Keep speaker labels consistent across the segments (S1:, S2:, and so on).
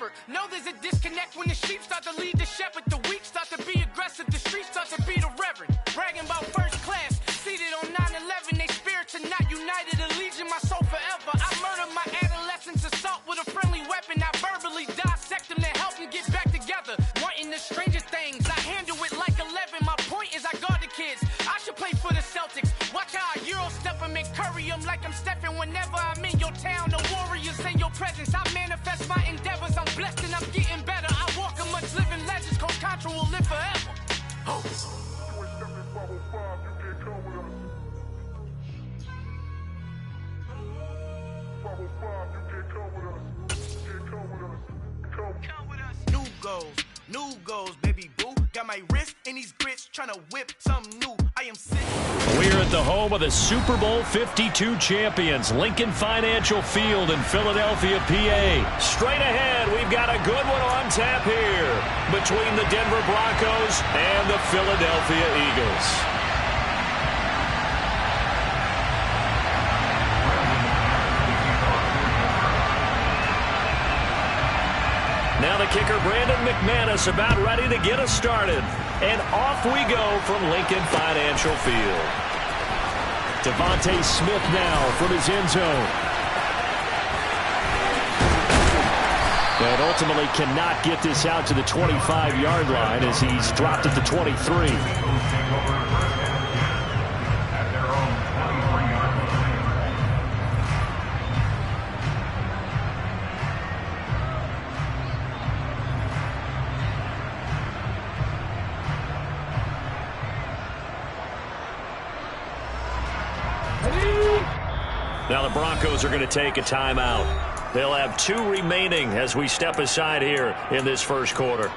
S1: effort. No, there's a disconnect when the sheep start to lead the shepherd. The weak start to be aggressive, the streets start to be the reverend. Bragging about first class, seated on 9/11. They spirits are not united, a legion, my soul forever. I murdered my adolescence, assault with a friendly weapon. I verbally dissect them to help them get back together. Wanting the strangest things, I handle it like 11. My point is I guard the kids. I should play for the Celtics. Watch how I Euro step them and curry them like I'm Stephen. Whenever I'm in your town, the Warriors in your presence. I manifest my endeavors. I'm blessed and I'm getting better. I walk amongst living legends. Coach Contra will live forever. Oh. New goals, baby boo. Got my wrist in these grits, tryna whip something new. I am sick.
S2: We're at the home of the Super Bowl 52 champions, Lincoln Financial Field in Philadelphia, PA. Straight ahead, we've got a good one on tap here between the Denver Broncos and the Philadelphia Eagles. Now the kicker, Brandon McManus, about ready to get us started. And off we go from Lincoln Financial Field. Devontae Smith now from his end zone. And ultimately cannot get this out to the 25-yard line as he's dropped at the 23. Now the Broncos are going to take a timeout. They'll have 2 remaining as we step aside here in this first quarter.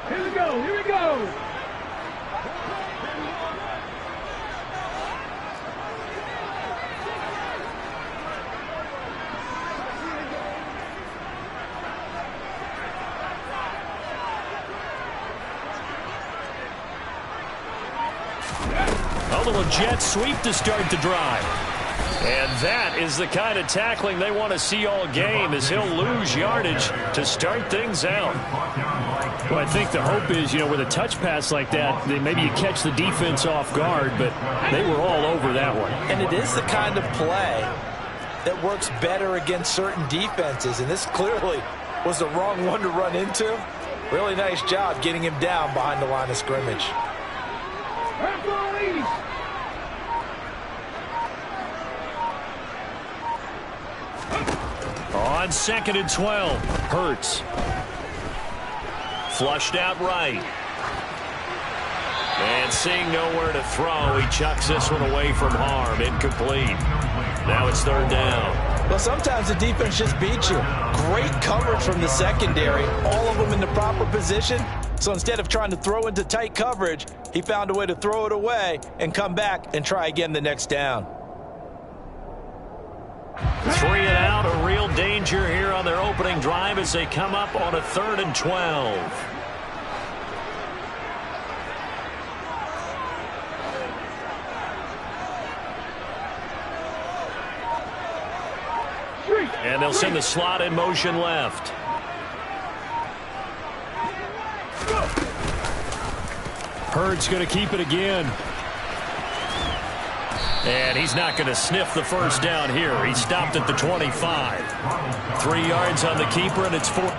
S3: Here we go.
S2: A little jet sweep to start the drive. And that is the kind of tackling they want to see all game, as he'll lose yardage to start things out.
S4: Well, I think the hope is, with a touch pass like that, maybe you catch the defense off guard, but they were all over that one.
S5: And it is the kind of play that works better against certain defenses, and this clearly was the wrong one to run into. Really nice job getting him down behind the line of scrimmage.
S2: On 2nd and 12, Hurts. Flushed out right. And seeing nowhere to throw, he chucks this one away from harm. Incomplete. Now it's 3rd down.
S5: Well, sometimes the defense just beats you. Great coverage from the secondary. All of them in the proper position. So instead of trying to throw into tight coverage, he found a way to throw it away and come back and try again the next down.
S2: 3 and out, a real danger here on their opening drive as they come up on a 3rd and 12. And they'll send the slot in motion left.
S4: Hurts going to keep it again.
S2: And he's not going to sniff the first down here. He stopped at the 25. 3 yards on the keeper, and it's 4.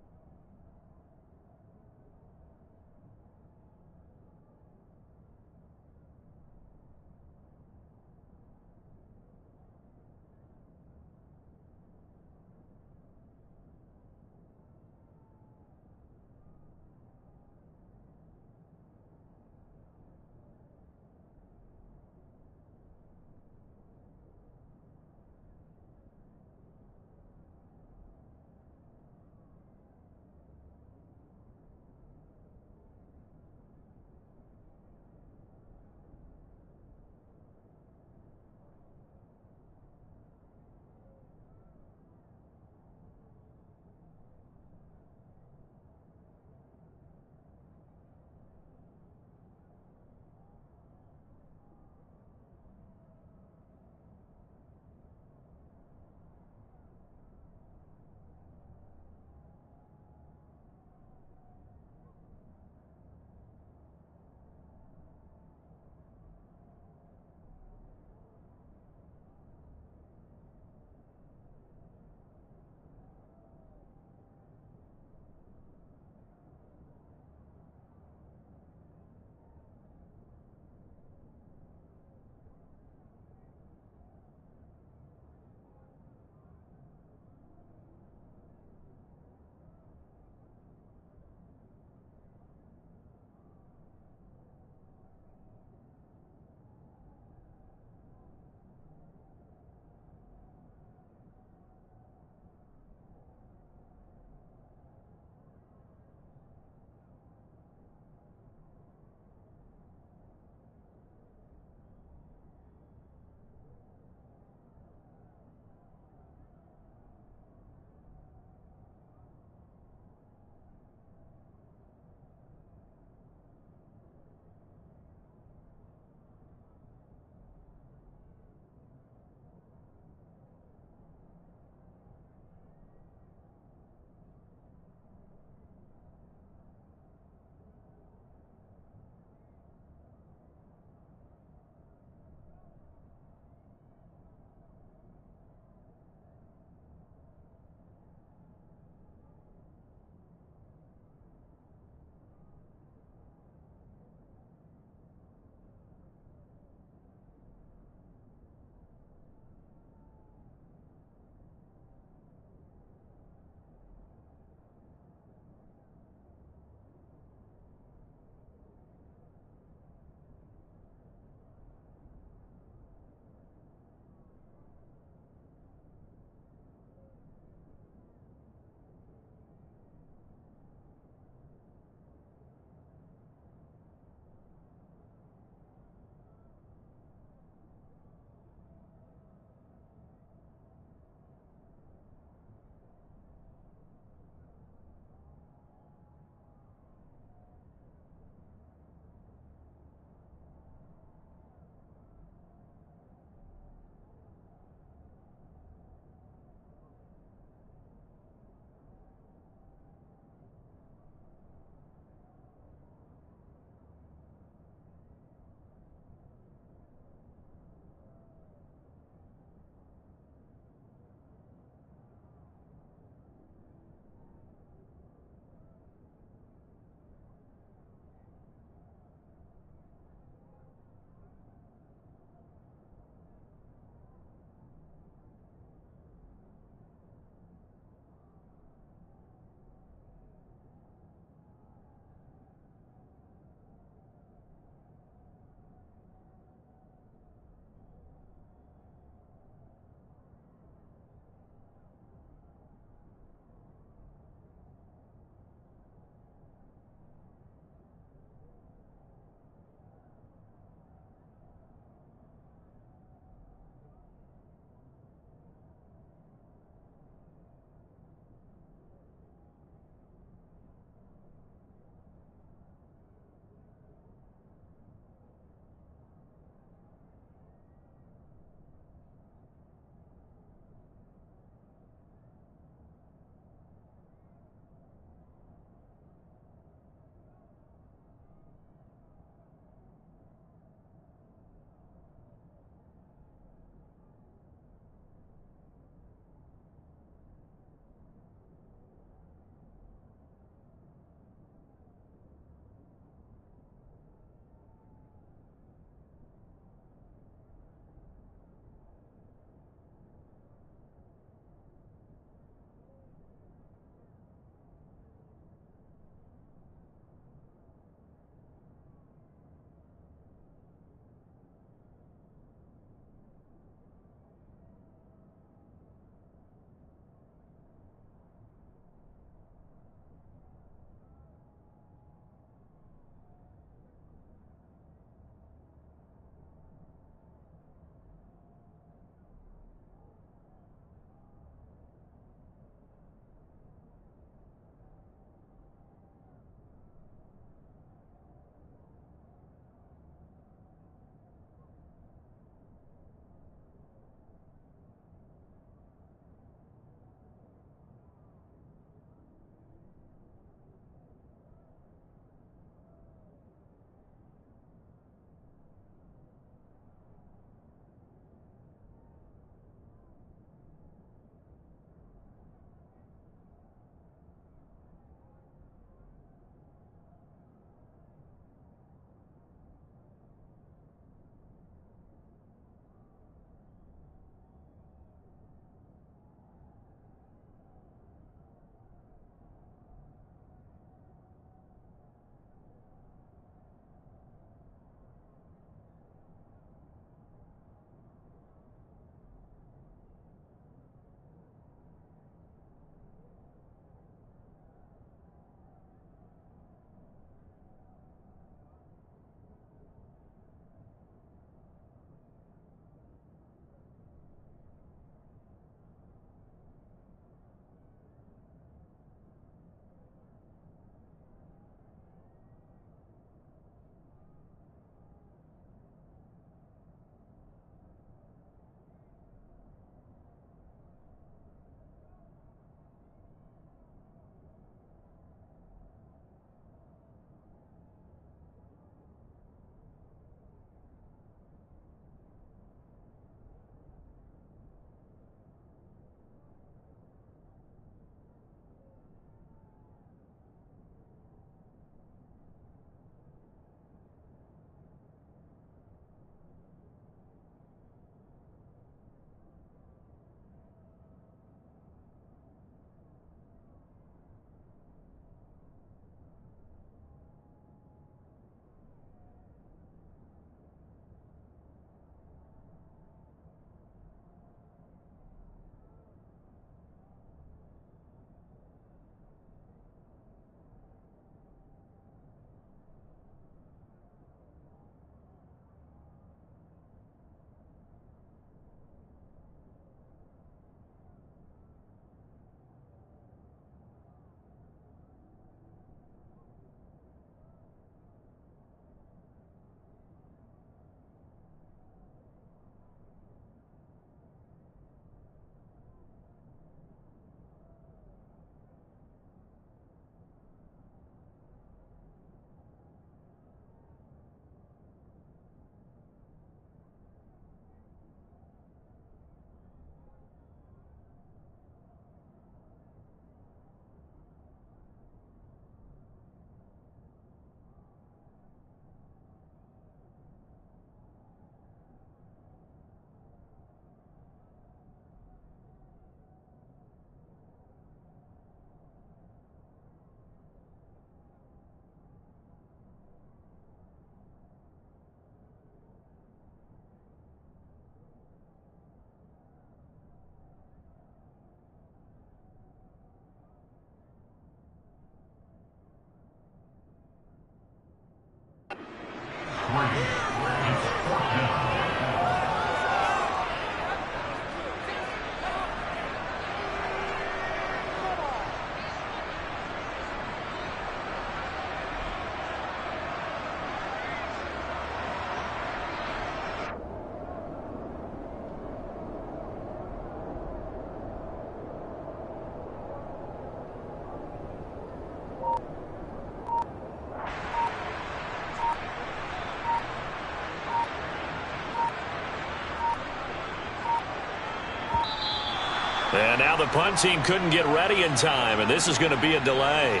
S2: And now the punt team couldn't get ready in time, and this is going to be a delay.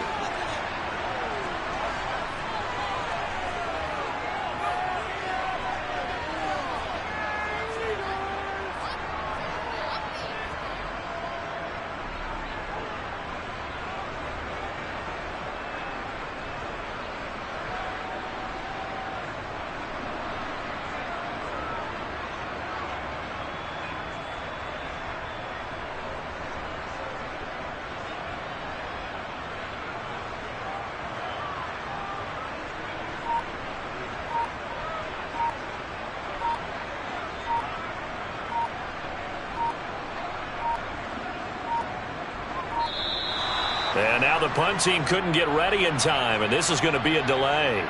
S2: And now the punt team couldn't get ready in time, and this is going to be a delay.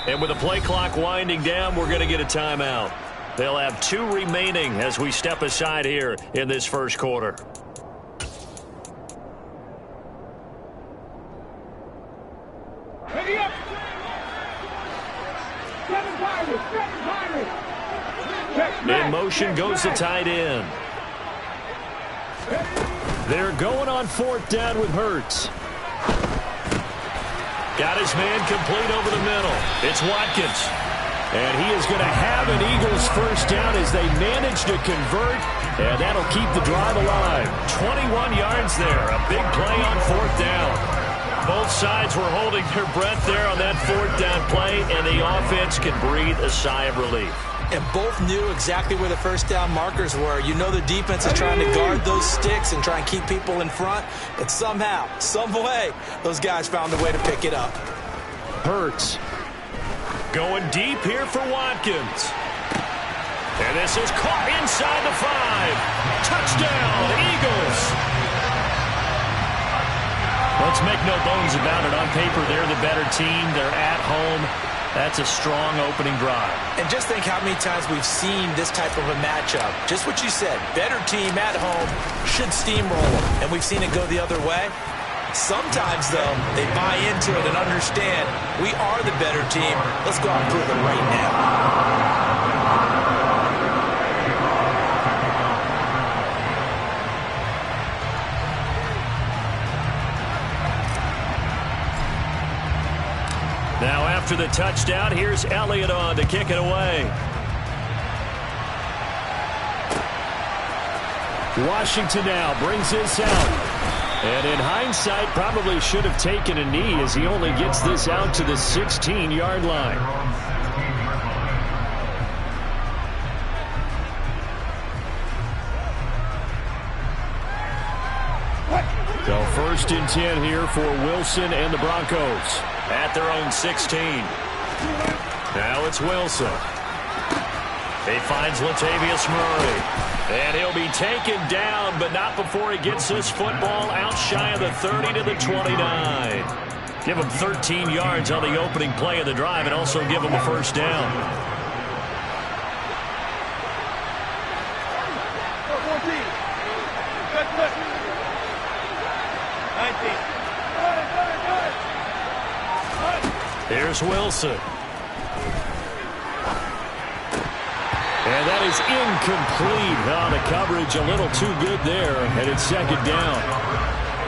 S2: And with the play clock winding down, we're going to get a timeout. They'll have 2 remaining as we step aside here in this first quarter.
S3: Ready up.
S2: In motion goes the tight end.
S4: They're going on 4th down with Hurts.
S2: Got his man complete over the middle. It's Watkins.
S4: And he is going to have an Eagles first down as they manage to convert, and that'll keep the drive alive.
S2: 21 yards there. A big play on 4th down. Both sides were holding their breath there on that 4th down play, and the offense can breathe a sigh of relief.
S5: And both knew exactly where the first down markers were. You know the defense is trying to guard those sticks and try and keep people in front, but somehow, some way, those guys found a way to pick it up.
S4: Hurts.
S2: Going deep here for Watkins. And this is caught inside the 5. Touchdown, Eagles. Let's make no bones about it. On paper, they're the better team. They're at home. That's a strong opening drive.
S5: And just think how many times we've seen this type of a matchup. Just what you said, better team at home should steamroll them. And we've seen it go the other way. Sometimes, though, they buy into it and understand we are the better team. Let's go out and prove it right now.
S2: Now after the touchdown, here's Elliott on to kick it away.
S4: Washington now brings this out. And in hindsight, probably should have taken a knee as he only gets this out to the 16-yard line. So 1st and 10 here for Wilson and the Broncos.
S2: At their own 16. Now it's Wilson. He finds Latavius Murray. And he'll be taken down, but not before he gets this football out shy of the 30 to the 29. Give him 13 yards on the opening play of the drive and also give him a first down.
S3: 19.
S2: Here's Wilson.
S4: And that is incomplete. Oh, the coverage a little too good there, and it's 2nd down.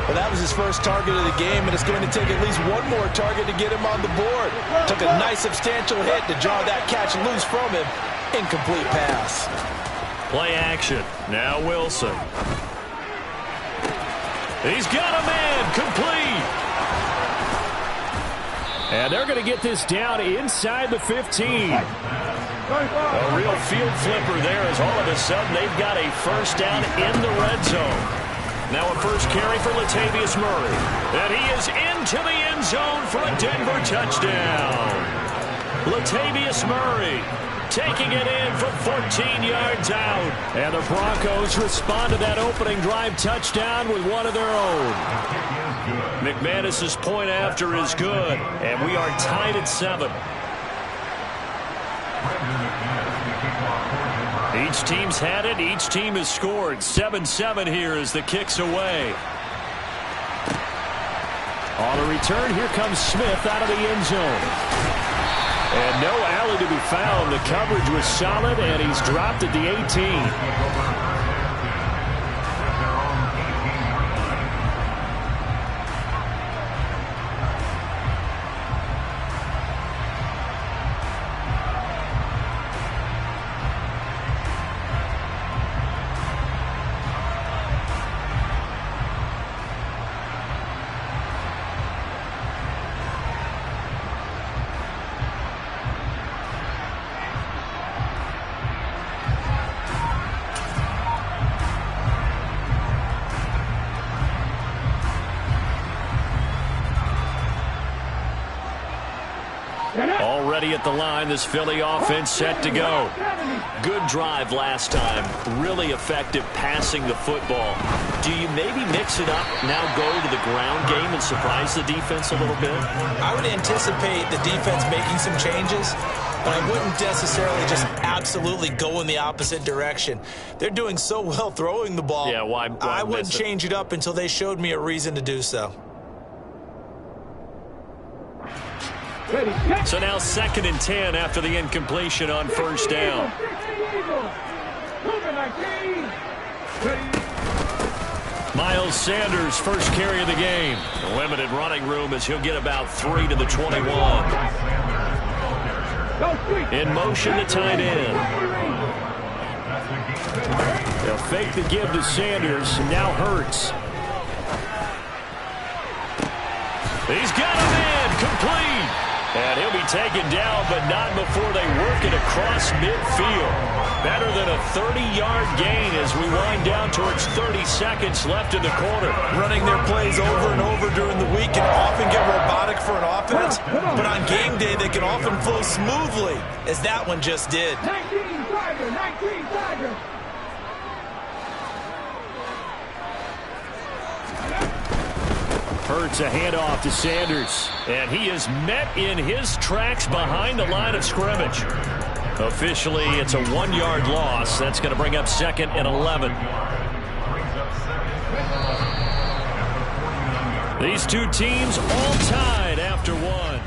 S5: Well, that was his first target of the game, and it's going to take at least one more target to get him on the board. Took a nice substantial hit to draw that catch loose from him. Incomplete pass.
S2: Play action. Now Wilson. He's got a man complete.
S4: And they're going to get this down inside the 15.
S2: A real field flipper there as all of a sudden they've got a first down in the red zone. Now a first carry for Latavius Murray. And he is into the end zone for a Denver touchdown. Latavius Murray taking it in from 14 yards out.
S4: And the Broncos respond to that opening drive touchdown with one of their own.
S2: McManus's point after is good, and we are tied at 7. Each team's had it. Each team has scored. 7-7 here as the kick's away.
S4: On the return, here comes Smith out of the end zone. And no alley to be found. The coverage was solid, and he's dropped at the 18.
S2: ready at the line. This Philly offense set to go. Good drive last time. Really effective passing the football. Do you maybe mix it up, now go to the ground game and surprise the defense a little bit?
S5: I would anticipate the defense making some changes, but I wouldn't necessarily just absolutely go in the opposite direction. They're doing so well throwing the ball.
S2: Yeah, why
S5: I wouldn't change it up until they showed me a reason to do so.
S2: So now 2nd and 10 after the incompletion on first down. Miles Sanders, first carry of the game. The limited running room as he'll get about 3 to the 21. In motion, the tight end. They'll fake the give to Sanders, and now Hurts. He's got him in, complete. And he'll be taken down, but not before they work it across midfield. Better than a 30-yard gain as we wind down towards 30 seconds left in the quarter.
S5: Running their plays over and over during the week can often get robotic for an offense, but on game day they can often flow smoothly, as that one just did.
S3: 19 Tiger.
S2: Hurts a handoff to Sanders, and he is met in his tracks behind the line of scrimmage. Officially, it's a 1-yard loss. That's going to bring up 2nd and 11. These two teams all tied after one.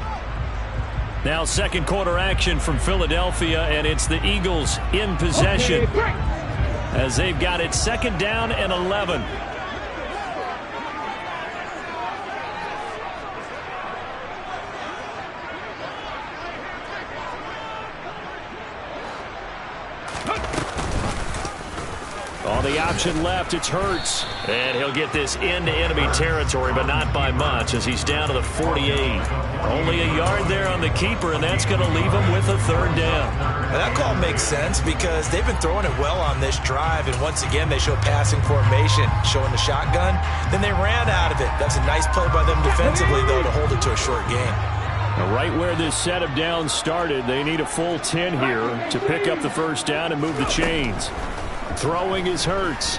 S2: Now second quarter action from Philadelphia, and it's the Eagles in possession as they've got it 2nd down and 11. On the option left, it's Hurts. And he'll get this into enemy territory, but not by much as he's down to the 48. Only a yard there on the keeper, and that's going to leave him with a 3rd down.
S5: Now that call makes sense because they've been throwing it well on this drive, and once again they show passing formation, showing the shotgun. Then they ran out of it. That's a nice play by them defensively, though, to hold it to a short game.
S2: Now, right where this set of downs started, they need a full 10 here to pick up the 1st down and move the chains. Throwing is Hurts.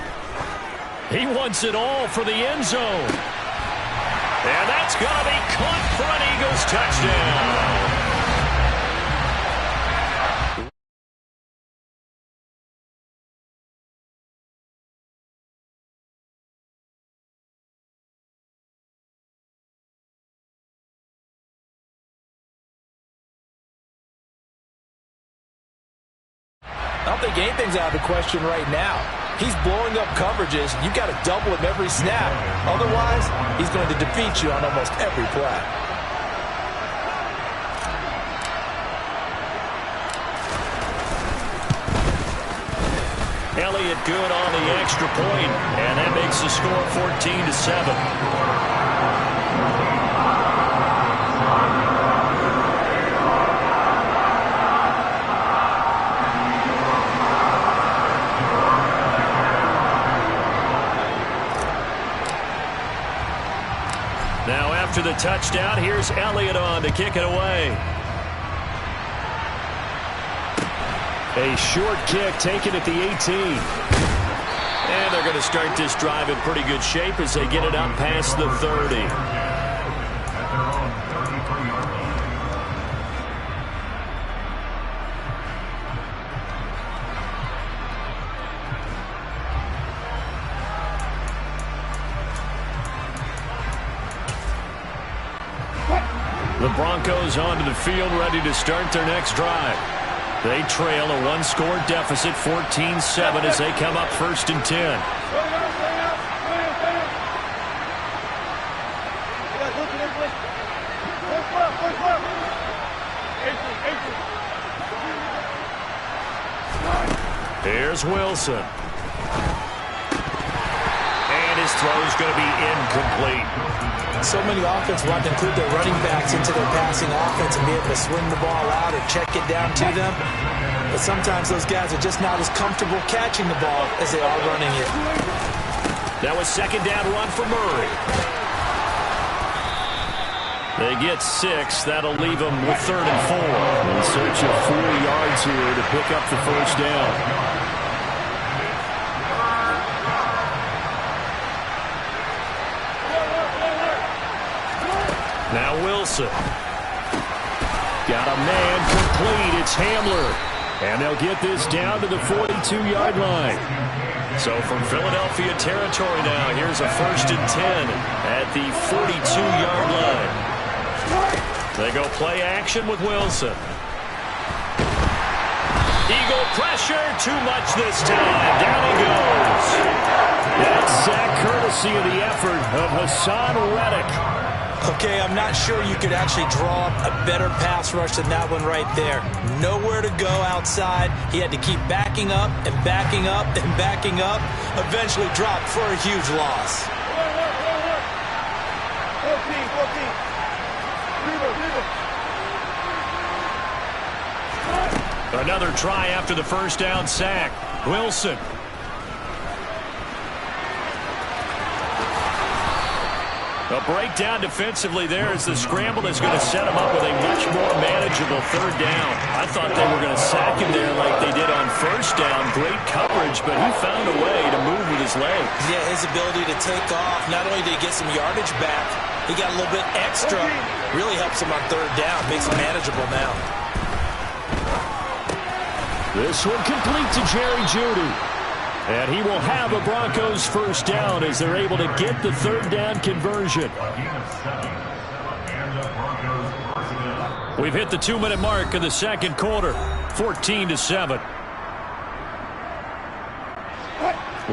S2: He wants it all for the end zone. And that's going to be caught for an Eagles touchdown.
S5: I don't think anything's out of the question right now. He's blowing up coverages. You've got to double him every snap. Otherwise, he's going to defeat you on almost every play.
S2: Elliott good on the extra point, and that makes the score 14-7. Now after the touchdown, here's Elliott on to kick it away. A short kick taken at the 18. And they're going to start this drive in pretty good shape as they get it up past the 30. The Broncos onto the field, ready to start their next drive. They trail a 1-score deficit, 14-7, as they come up 1st and 10. Here's Wilson. And his throw's going to be incomplete.
S5: So many offenses want to include their running backs into their passing offense and be able to swing the ball out or check it down to them. But sometimes those guys are just not as comfortable catching the ball as they are running it.
S2: That was 2nd down run for Murray. They get 6. That'll leave them with 3rd and 4.
S4: In search of 4 yards here to pick up the first down.
S2: Now Wilson. Got a man complete. It's Hamler. And they'll get this down to the 42-yard line. So from Philadelphia territory now, here's a 1st and 10 at the 42-yard line. They go play action with Wilson. Eagle pressure, too much this time. Down he goes. That's sack courtesy of the effort of Hassan Reddick.
S5: Okay, I'm not sure you could actually draw up a better pass rush than that one right there. Nowhere to go outside. He had to keep backing up and backing up and backing up. Eventually dropped for a huge loss.
S3: 14.
S2: Another try after the first down sack. Wilson. A breakdown defensively there as the scramble is going to set him up with a much more manageable 3rd down. I thought they were going to sack him there like they did on 1st down. Great coverage, but he found a way to move with his legs.
S5: Yeah, his ability to take off. Not only did he get some yardage back, he got a little bit extra. Really helps him on 3rd down. Makes it manageable now.
S4: This one complete to Jerry Jeudy. And he will have a Broncos first down as they're able to get the 3rd down conversion.
S2: We've hit the 2-minute mark of the 2nd quarter. 14-7.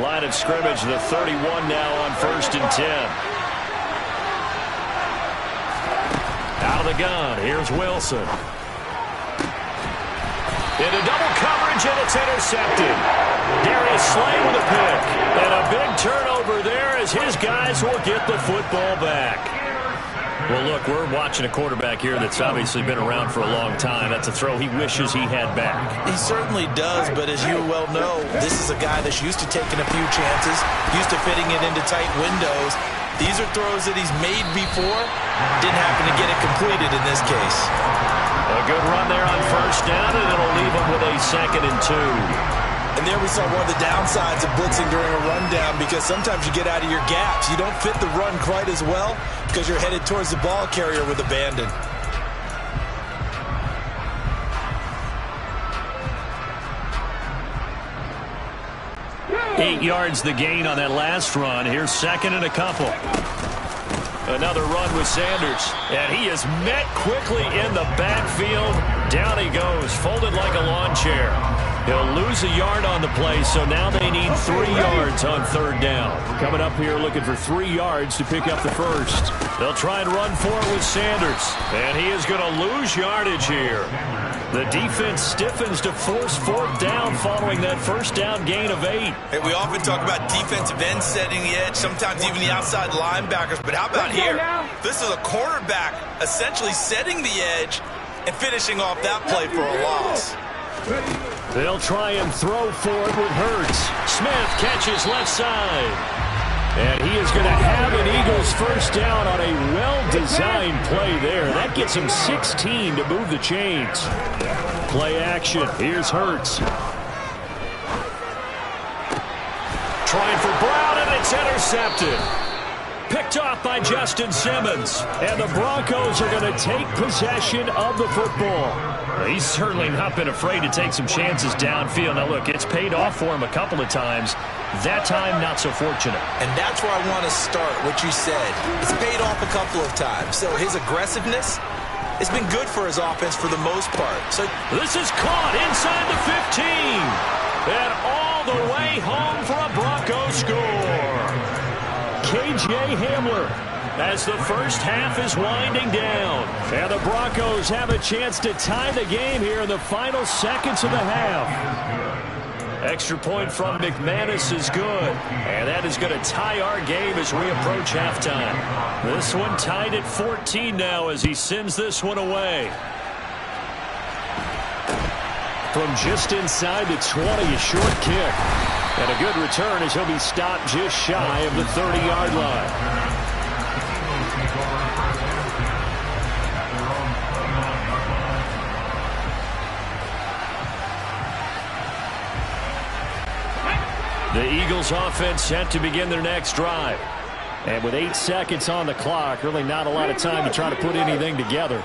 S2: Line of scrimmage, the 31 now on 1st and 10. Out of the gun, here's Wilson. Into double coverage, and it's intercepted. Darius Slay with a pick. And a big turnover there as his guys will get the football back. Well, look, we're watching a quarterback here that's obviously been around for a long time. That's a throw he wishes he had back.
S5: He certainly does, but as you well know, this is a guy that's used to taking a few chances, used to fitting it into tight windows. These are throws that he's made before. Didn't happen to get it completed in this case.
S2: A good run there on 1st down, and it'll leave him with a 2nd and 2.
S5: And there we saw one of the downsides of blitzing during a rundown, because sometimes you get out of your gaps. You don't fit the run quite as well because you're headed towards the ball carrier with abandon.
S2: Eight yards the gain on that last run. Here's 2nd and a couple. Another run with Sanders, and he is met quickly in the backfield. Down he goes, folded like a lawn chair. He'll lose a yard on the play, so now they need 3 yards on 3rd down.
S4: Coming up here looking for 3 yards to pick up the first.
S2: They'll try and run for it with Sanders, and he is going to lose yardage here. The defense stiffens to force 4th down following that 1st down gain of 8.
S5: Hey, we often talk about defensive ends setting the edge, sometimes even the outside linebackers, but how about here? This is a cornerback essentially setting the edge and finishing off that play for a loss.
S2: They'll try and throw for it with Hurts. Smith catches left side. And he is going to have an Eagles first down on a well-designed play there. That gets him 16 to move the chains. Play action. Here's Hurts. Trying for Brown, and it's intercepted. Picked off by Justin Simmons. And the Broncos are going to take possession of the football. He's certainly not been afraid to take some chances downfield. Now, look, it's paid off for him a couple of times. That time, not so fortunate.
S5: And that's where I want to start, what you said. It's paid off a couple of times. So his aggressiveness has been good for his offense for the most part. So
S2: this is caught inside the 15. And all the way home for a Broncos score. KJ Hamler as the first half is winding down. And the Broncos have a chance to tie the game here in the final seconds of the half. Extra point from McManus is good. And that is going to tie our game as we approach halftime. This one tied at 14 now as he sends this one away. From just inside the 20, a short kick. And a good return as he'll be stopped just shy of the 30-yard line. Eagles offense set to begin their next drive.
S4: And with 8 seconds on the clock, really not a lot of time to try to put anything together.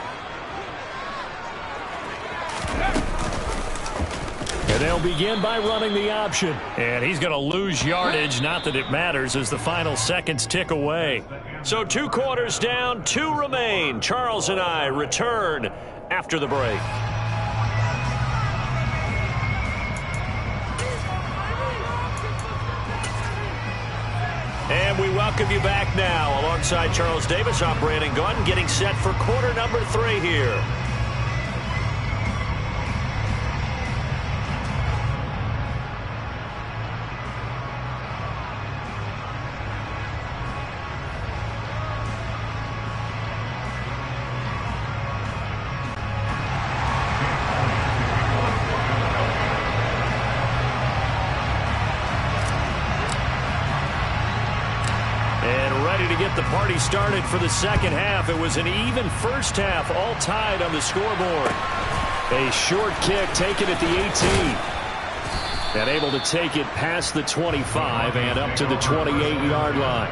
S4: And they'll begin by running the option.
S2: And he's going to lose yardage, not that it matters, as the final seconds tick away. So 2 quarters down, 2 remain. Charles and I return after the break. And we welcome you back now. Alongside Charles Davis, I'm Brandon Gunn, getting set for quarter number 3 here. The party started for the second half. It was an even first half, all tied on the scoreboard.
S4: A short kick taken at the 18. And able to take it past the 25 and up to the 28-yard line.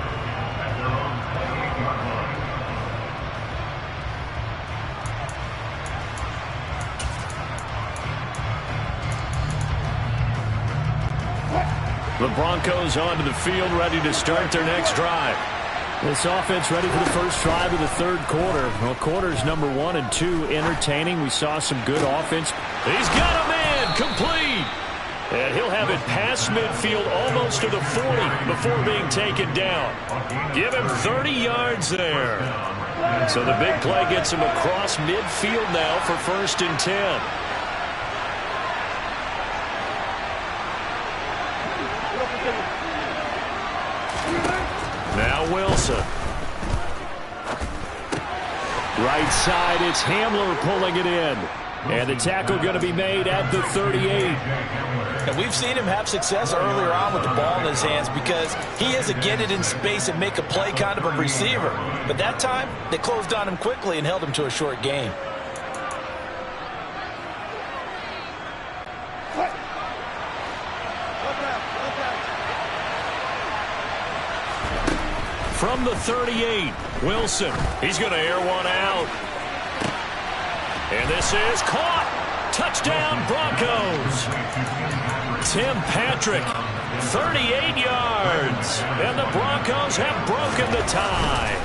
S2: The Broncos onto the field, ready to start their next drive.
S4: This offense ready for the first drive of the third quarter. Well, quarters number 1 and 2 entertaining. We saw some good offense.
S2: He's got a man complete. And he'll have it past midfield almost to the 40 before being taken down. Give him 30 yards there. So the big play gets him across midfield now for 1st and 10. Now Wilson.
S4: Right side, it's Hamler pulling it in. And the tackle going to be made at the 38.
S5: And we've seen him have success earlier on with the ball in his hands because he is a get it in space and make a play kind of a receiver. But that time, they closed on him quickly and held him to a short gain.
S2: From the 38, Wilson. He's going to air one out. And this is caught. Touchdown, Broncos. Tim Patrick, 38 yards. And the Broncos have broken the tie.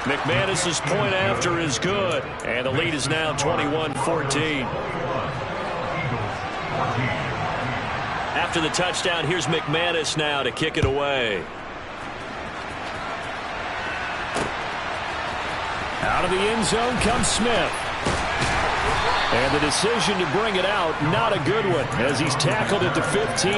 S2: McManus's point after is good. And the lead is now 21-14. After the touchdown, here's McManus now to kick it away.
S4: Out of the end zone comes Smith. And the decision to bring it out, not a good one, as he's tackled at the 15.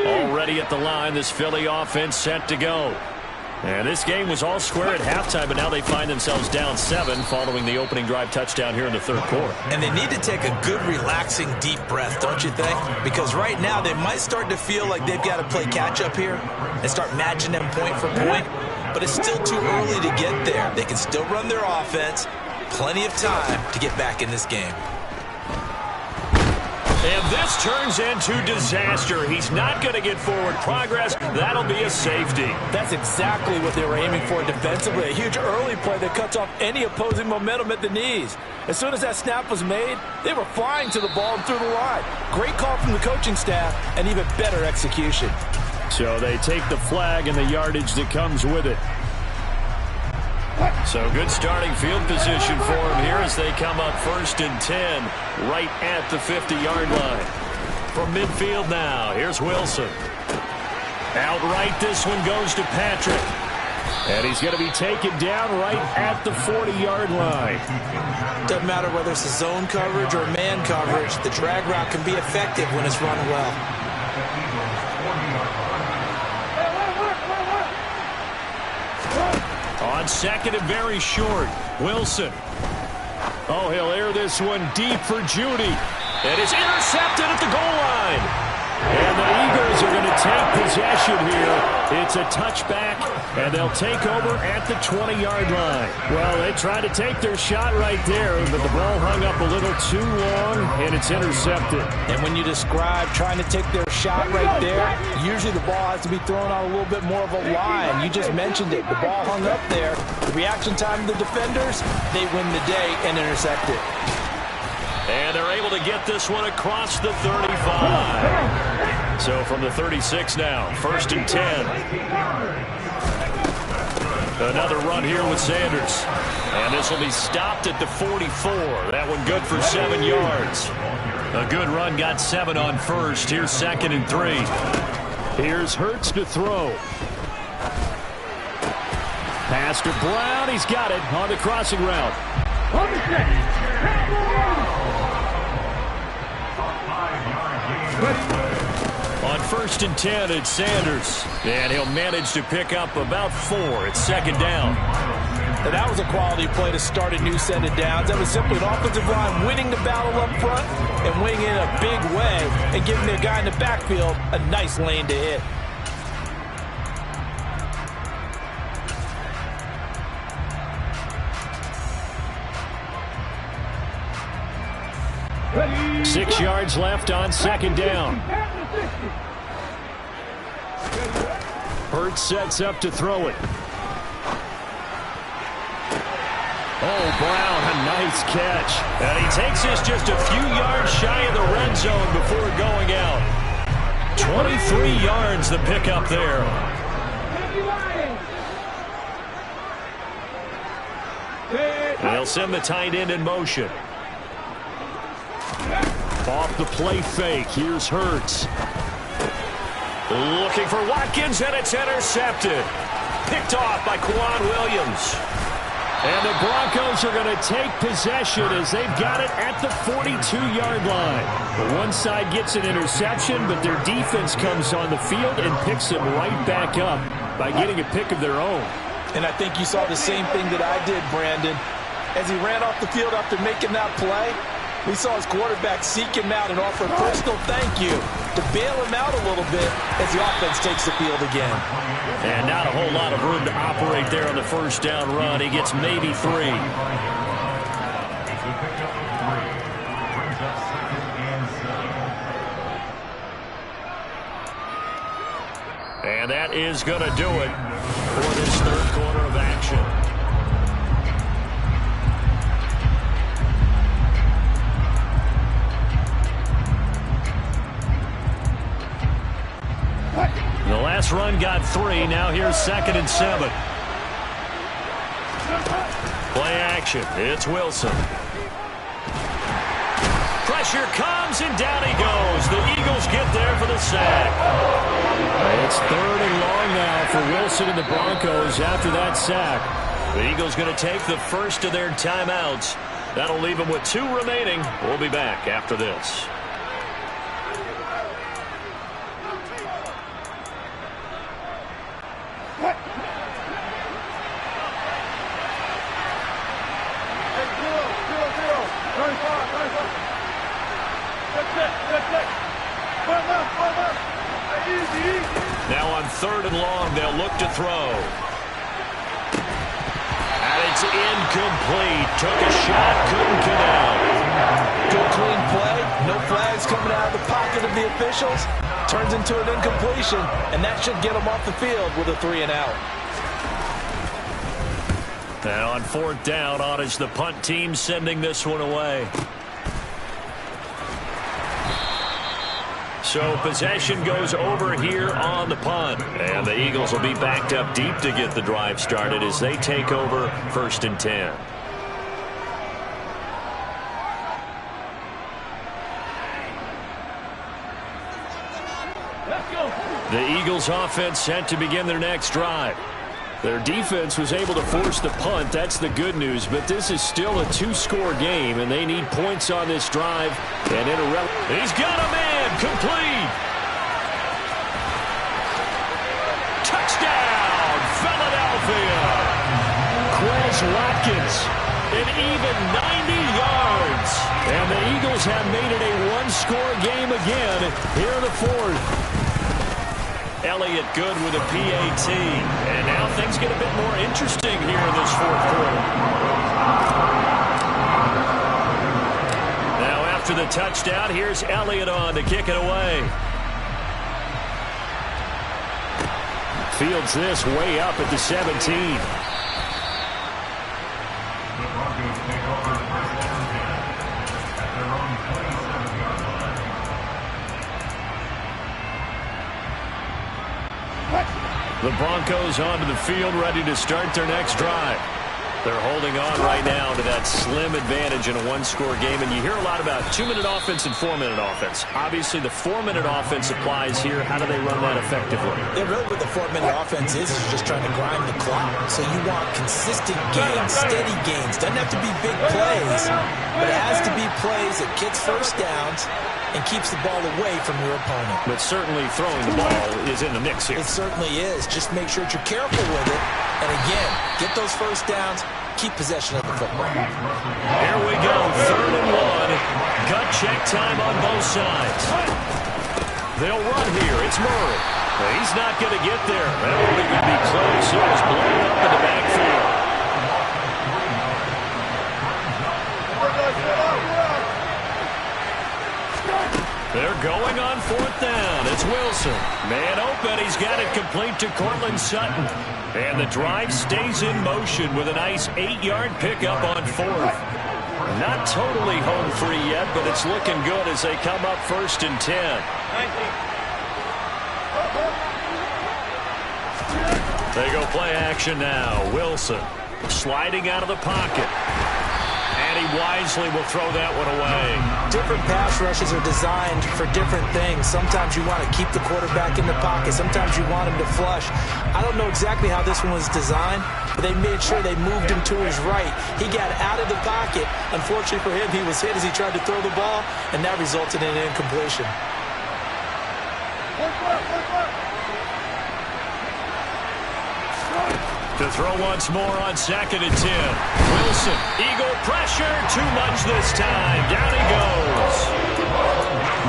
S2: Already at the line, this Philly offense set to go. And this game was all square at halftime, but now they find themselves down 7 following the opening drive touchdown here in the third quarter.
S5: And they need to take a good, relaxing, deep breath, don't you think? Because right now they might start to feel like they've got to play catch-up here and start matching them point for point. But it's still too early to get there. They can still run their offense. Plenty of time to get back in this game.
S2: And this turns into disaster. He's not going to get forward progress. That'll be a safety.
S5: That's exactly what they were aiming for defensively. A huge early play that cuts off any opposing momentum at the knees. As soon as that snap was made, they were flying to the ball and through the line. Great call from the coaching staff and even better execution.
S4: So they take the flag and the yardage that comes with it.
S2: So good starting field position for him here as they come up 1st and 10 right at the 50-yard line. From midfield now, here's Wilson. Outright, this one goes to Patrick.
S4: And he's going to be taken down right at the 40-yard line.
S5: Doesn't matter whether it's a zone coverage or man coverage, the drag route can be effective when it's run well.
S2: On second and very short, Wilson.
S4: Oh, he'll air this one deep for Judy.
S2: It is intercepted at the goal line. And the Eagles are going to take possession here. It's a touchback, and they'll take over at the 20-yard line. Well, they tried to take their shot right there, but the ball hung up a little too long, and it's intercepted.
S5: And when you describe trying to take their shot right there, usually the ball has to be thrown out a little bit more of a line. You just mentioned it. The ball hung up there. The reaction time of the defenders, they win the day and intercept it.
S2: And they're able to get this one across the 35. So from the 36 now, 1st and 10. Another run here with Sanders. And this will be stopped at the 44. That one good for 7 yards. A good run, got 7 on first. Here's 2nd and 3. Here's Hurts to throw. Pass to Brown. He's got it on the crossing route. On 1st and 10, it's Sanders. And he'll manage to pick up about 4. It's 2nd down.
S5: And that was a quality play to start a new set of downs. That was simply an offensive line winning the battle up front and winning in a big way and giving their guy in the backfield a nice lane to hit.
S3: Ready.
S2: 6 yards left on 2nd down. Hurts sets up to throw it. Oh, Brown, a nice catch. And he takes this just a few yards shy of the red zone before going out. 23 yards the pickup there. And they'll send the tight end in motion. Off the play fake. Here's Hurts. Looking for Watkins, and it's intercepted. Picked off by Quan Williams. And the Broncos are going to take possession as they've got it at the 42-yard line. One side gets an interception, but their defense comes on the field and picks them right back up by getting a pick of their own.
S5: And I think you saw the same thing that I did, Brandon. As he ran off the field after making that play, we saw his quarterback seek him out and offer a personal thank you to bail him out a little bit as the offense takes the field again.
S2: And not a whole lot of room to operate there on the 1st down run. He gets maybe 3. And that is going to do it for this 3rd quarter of action. The last run got 3. Now here's 2nd and 7. Play action. It's Wilson. Pressure comes, and down he goes. The Eagles get there for the sack. It's 3rd and long now for Wilson and the Broncos after that sack. The Eagles going to take the first of their timeouts. That'll leave them with 2 remaining. We'll be back after this. Now on 3rd and long, they'll look to throw. And it's incomplete. Took a shot, couldn't get out.
S5: Good clean play. No flags coming out of the pocket of the officials. Turns into an incompletion, and that should get them off the field with a 3 and out.
S2: And on 4th down, on is the punt team sending this one away. So possession goes over here on the punt. And the Eagles will be backed up deep to get the drive started as they take over 1st and 10. The Eagles offense set to begin their next drive. Their defense was able to force the punt. That's the good news. But this is still a 2-score game, and they need points on this drive. And he's got a man. Complete. Touchdown, Philadelphia. Quez Watkins, an even 90 yards. And the Eagles
S4: Broncos have made it a one-score game again here in the fourth. Elliott good with a PAT. And now things get a bit more interesting here in this fourth quarter. Now after the touchdown, here's Elliott on to kick it away. Fields this way up at the 17. The Broncos onto the field, ready to start their next drive. They're holding on right now to that slim advantage in a one-score game. And you hear a lot about 2-minute offense and 4-minute offense. Obviously, the 4-minute offense applies here. How do they run that effectively?
S5: Yeah, really what the 4-minute offense is just trying to grind the clock. So you want consistent gains, steady gains. Doesn't have to be big plays, but it has to be plays that gets first downs and keeps the ball away from your opponent.
S4: But certainly throwing the ball is in the mix here.
S5: It certainly is. Just make sure that you're careful with it. And again, get those first downs, keep possession of the football.
S4: Here we go, 3rd and 1. Gut check time on both sides. They'll run here. It's Murray. He's not going to get there. That won't even be close. It was blown up in the backfield. They're going on 4th down. It's Wilson. Man open. He's got it complete to Cortland Sutton. And the drive stays in motion with a nice 8-yard pickup on 4th. Not totally home free yet, but it's looking good as they come up 1st and 10. They go play action now. Wilson sliding out of the pocket. And he wisely will throw that one away.
S5: Different pass rushes are designed for different things. Sometimes you want to keep the quarterback in the pocket. Sometimes you want him to flush. I don't know exactly how this one was designed, but they made sure they moved him to his right. He got out of the pocket. Unfortunately for him, he was hit as he tried to throw the ball, and that resulted in an incompletion.
S4: To throw once more on 2nd and 10. Wilson, eagle pressure, too much this time. Down he goes.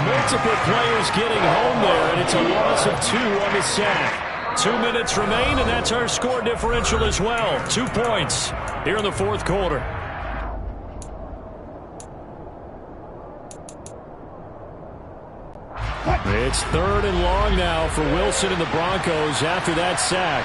S4: Multiple players getting home there, and it's a loss of 2 on the sack. 2 minutes remain, and that's our score differential as well. 2 points here in the fourth quarter. It's 3rd and long now for Wilson and the Broncos after that sack.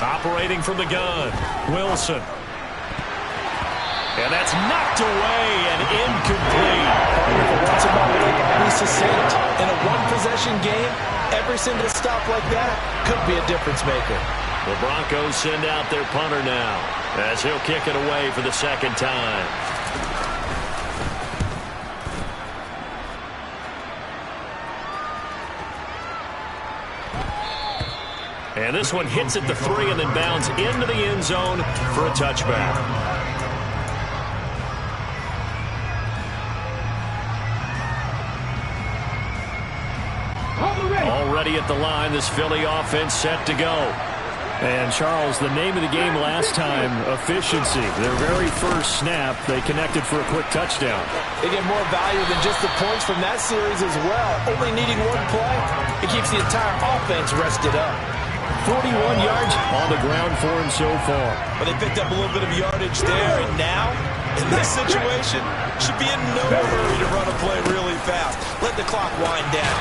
S4: Operating from the gun, Wilson. And that's knocked away and incomplete.
S5: Once about be succinct. In a one-possession game, every single stop like that could be a difference maker.
S4: The Broncos send out their punter now as he'll kick it away for the 2nd time. And this one hits at the 3 and then bounds into the end zone for a touchback. Already at the line, this Philly offense set to go. And, Charles, the name of the game last time, efficiency. Their very first snap, they connected for a quick touchdown.
S5: They get more value than just the points from that series as well. Only needing one play, it keeps the entire offense rested up.
S4: 41 yards on the ground for him so far.
S5: But they picked up a little bit of yardage there, and now, in this situation, should be in no hurry to run a play really fast. Let the clock wind down.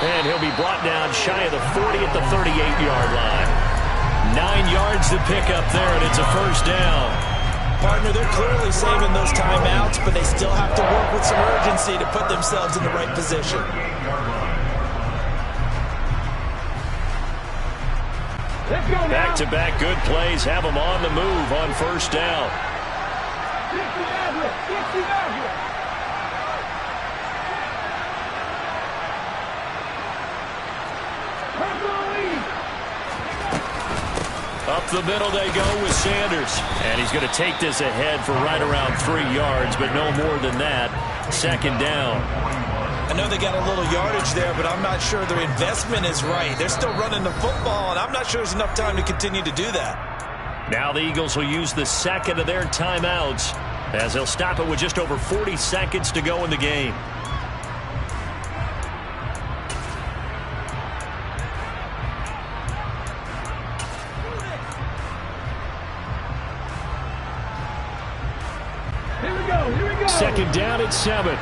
S4: And he'll be brought down shy of the 40 at the 38-yard line. 9 yards to pick up there, and it's a first down.
S5: Partner, they're clearly saving those timeouts, but they still have to work with some urgency to put themselves in the right position.
S4: Back-to-back good plays have them on the move on first down. Up the middle they go with Sanders. And he's going to take this ahead for right around 3 yards, but no more than that. 2nd down.
S5: I know they got a little yardage there, but I'm not sure their investment is right. They're still running the football, and I'm not sure there's enough time to continue to do that.
S2: Now the Eagles will use the second of their timeouts as they'll stop it with just over 40 seconds to go in the game.
S3: Here we go, here we go.
S2: Second down at 7.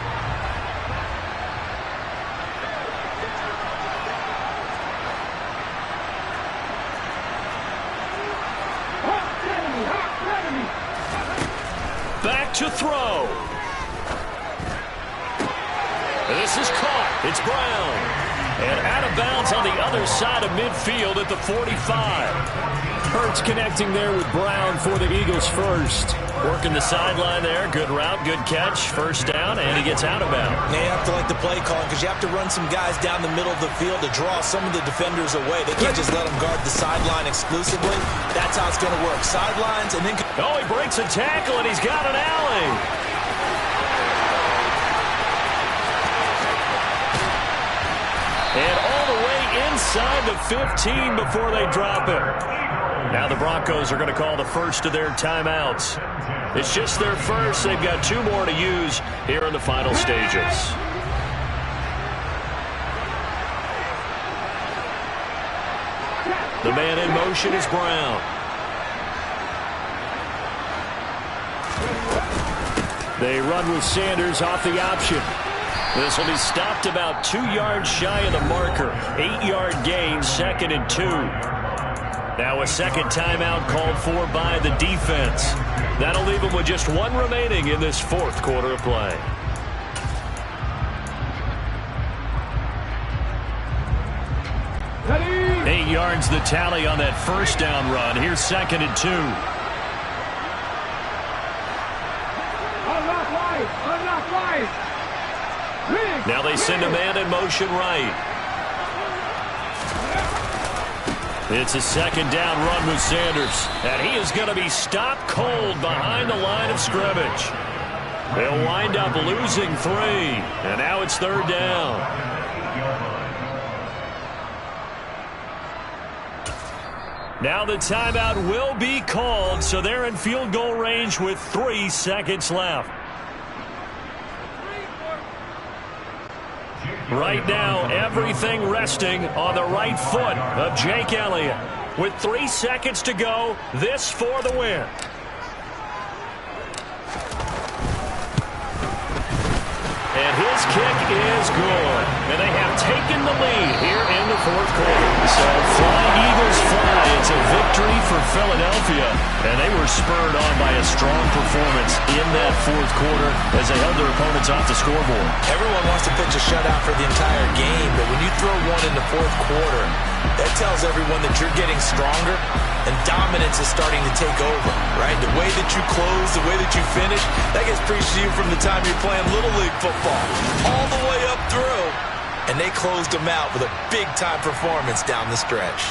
S2: Back to throw. This is caught. It's Brown. And out of bounds on the other side of midfield at the 45. Hurts connecting there with Brown for the Eagles first. Working the sideline there. Good route, good catch. First down, and he gets out of bounds.
S5: You have to like the play calling because you have to run some guys down the middle of the field to draw some of the defenders away. They can't just let them guard the sideline exclusively. That's how it's going to work. Sidelines and then...
S2: Oh, he breaks a tackle, and he's got an alley. And all the way inside the 15 before they drop it. Now the Broncos are going to call the first of their timeouts. It's just their first. They've got 2 more to use here in the final stages. The man in motion is Brown. They run with Sanders off the option. This will be stopped about 2 yards shy of the marker. 8-yard gain, 2nd and 2. Now a second timeout called for by the defense. That'll leave them with just 1 remaining in this 4th quarter of play.
S3: Ready?
S2: 8 yards the tally on that first down run. Here's 2nd and 2.
S3: Unlock life, unlock life.
S2: Now they send a man in motion right. It's a second down run with Sanders. And he is going to be stopped cold behind the line of scrimmage. They'll wind up losing 3. And now it's 3rd down. Now the timeout will be called, so they're in field goal range with 3 seconds left. Right now, everything resting on the right foot of Jake Elliott. With 3 seconds to go, this for the win. And his kick is good. And they have taken the lead here in the 4th quarter. So fly, Eagles fly. It's a victory for Philadelphia. And they were spurred on by a strong performance in that 4th quarter as they held their opponents off the scoreboard.
S5: Everyone wants to pitch a shutout for the entire game, but when you throw one in the 4th quarter, that tells everyone that you're getting stronger and dominance is starting to take over, right? The way that you close, the way that you finish, that gets preached to you from the time you're playing Little League football all the way up through, and they closed them out with a big-time performance down the stretch.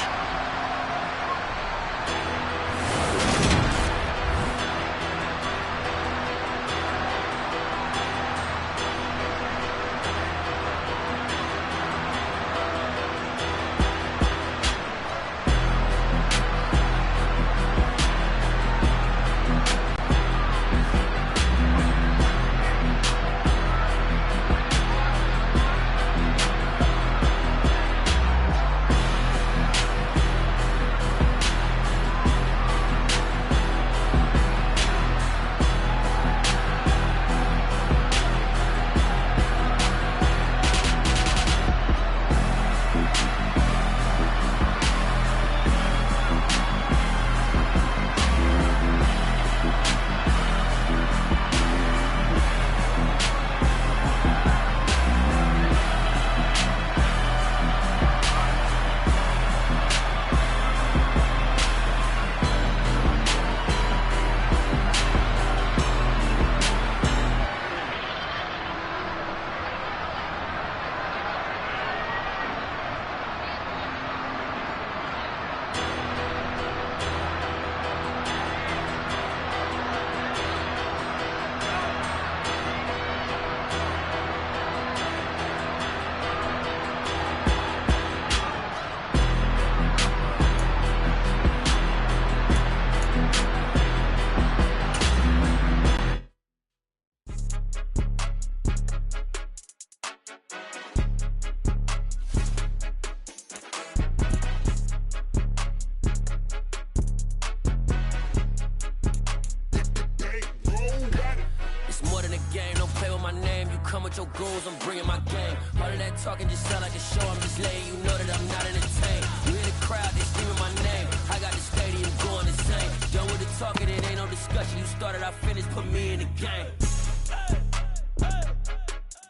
S6: come with your goals, I'm bringing my game. All of that talking just sound like a show, I'm just letting you know that I'm not entertained. You hear the crowd, they screaming my name. I got the stadium going insane. Done with the talking, it ain't no discussion. You started, I finished, put me in the game.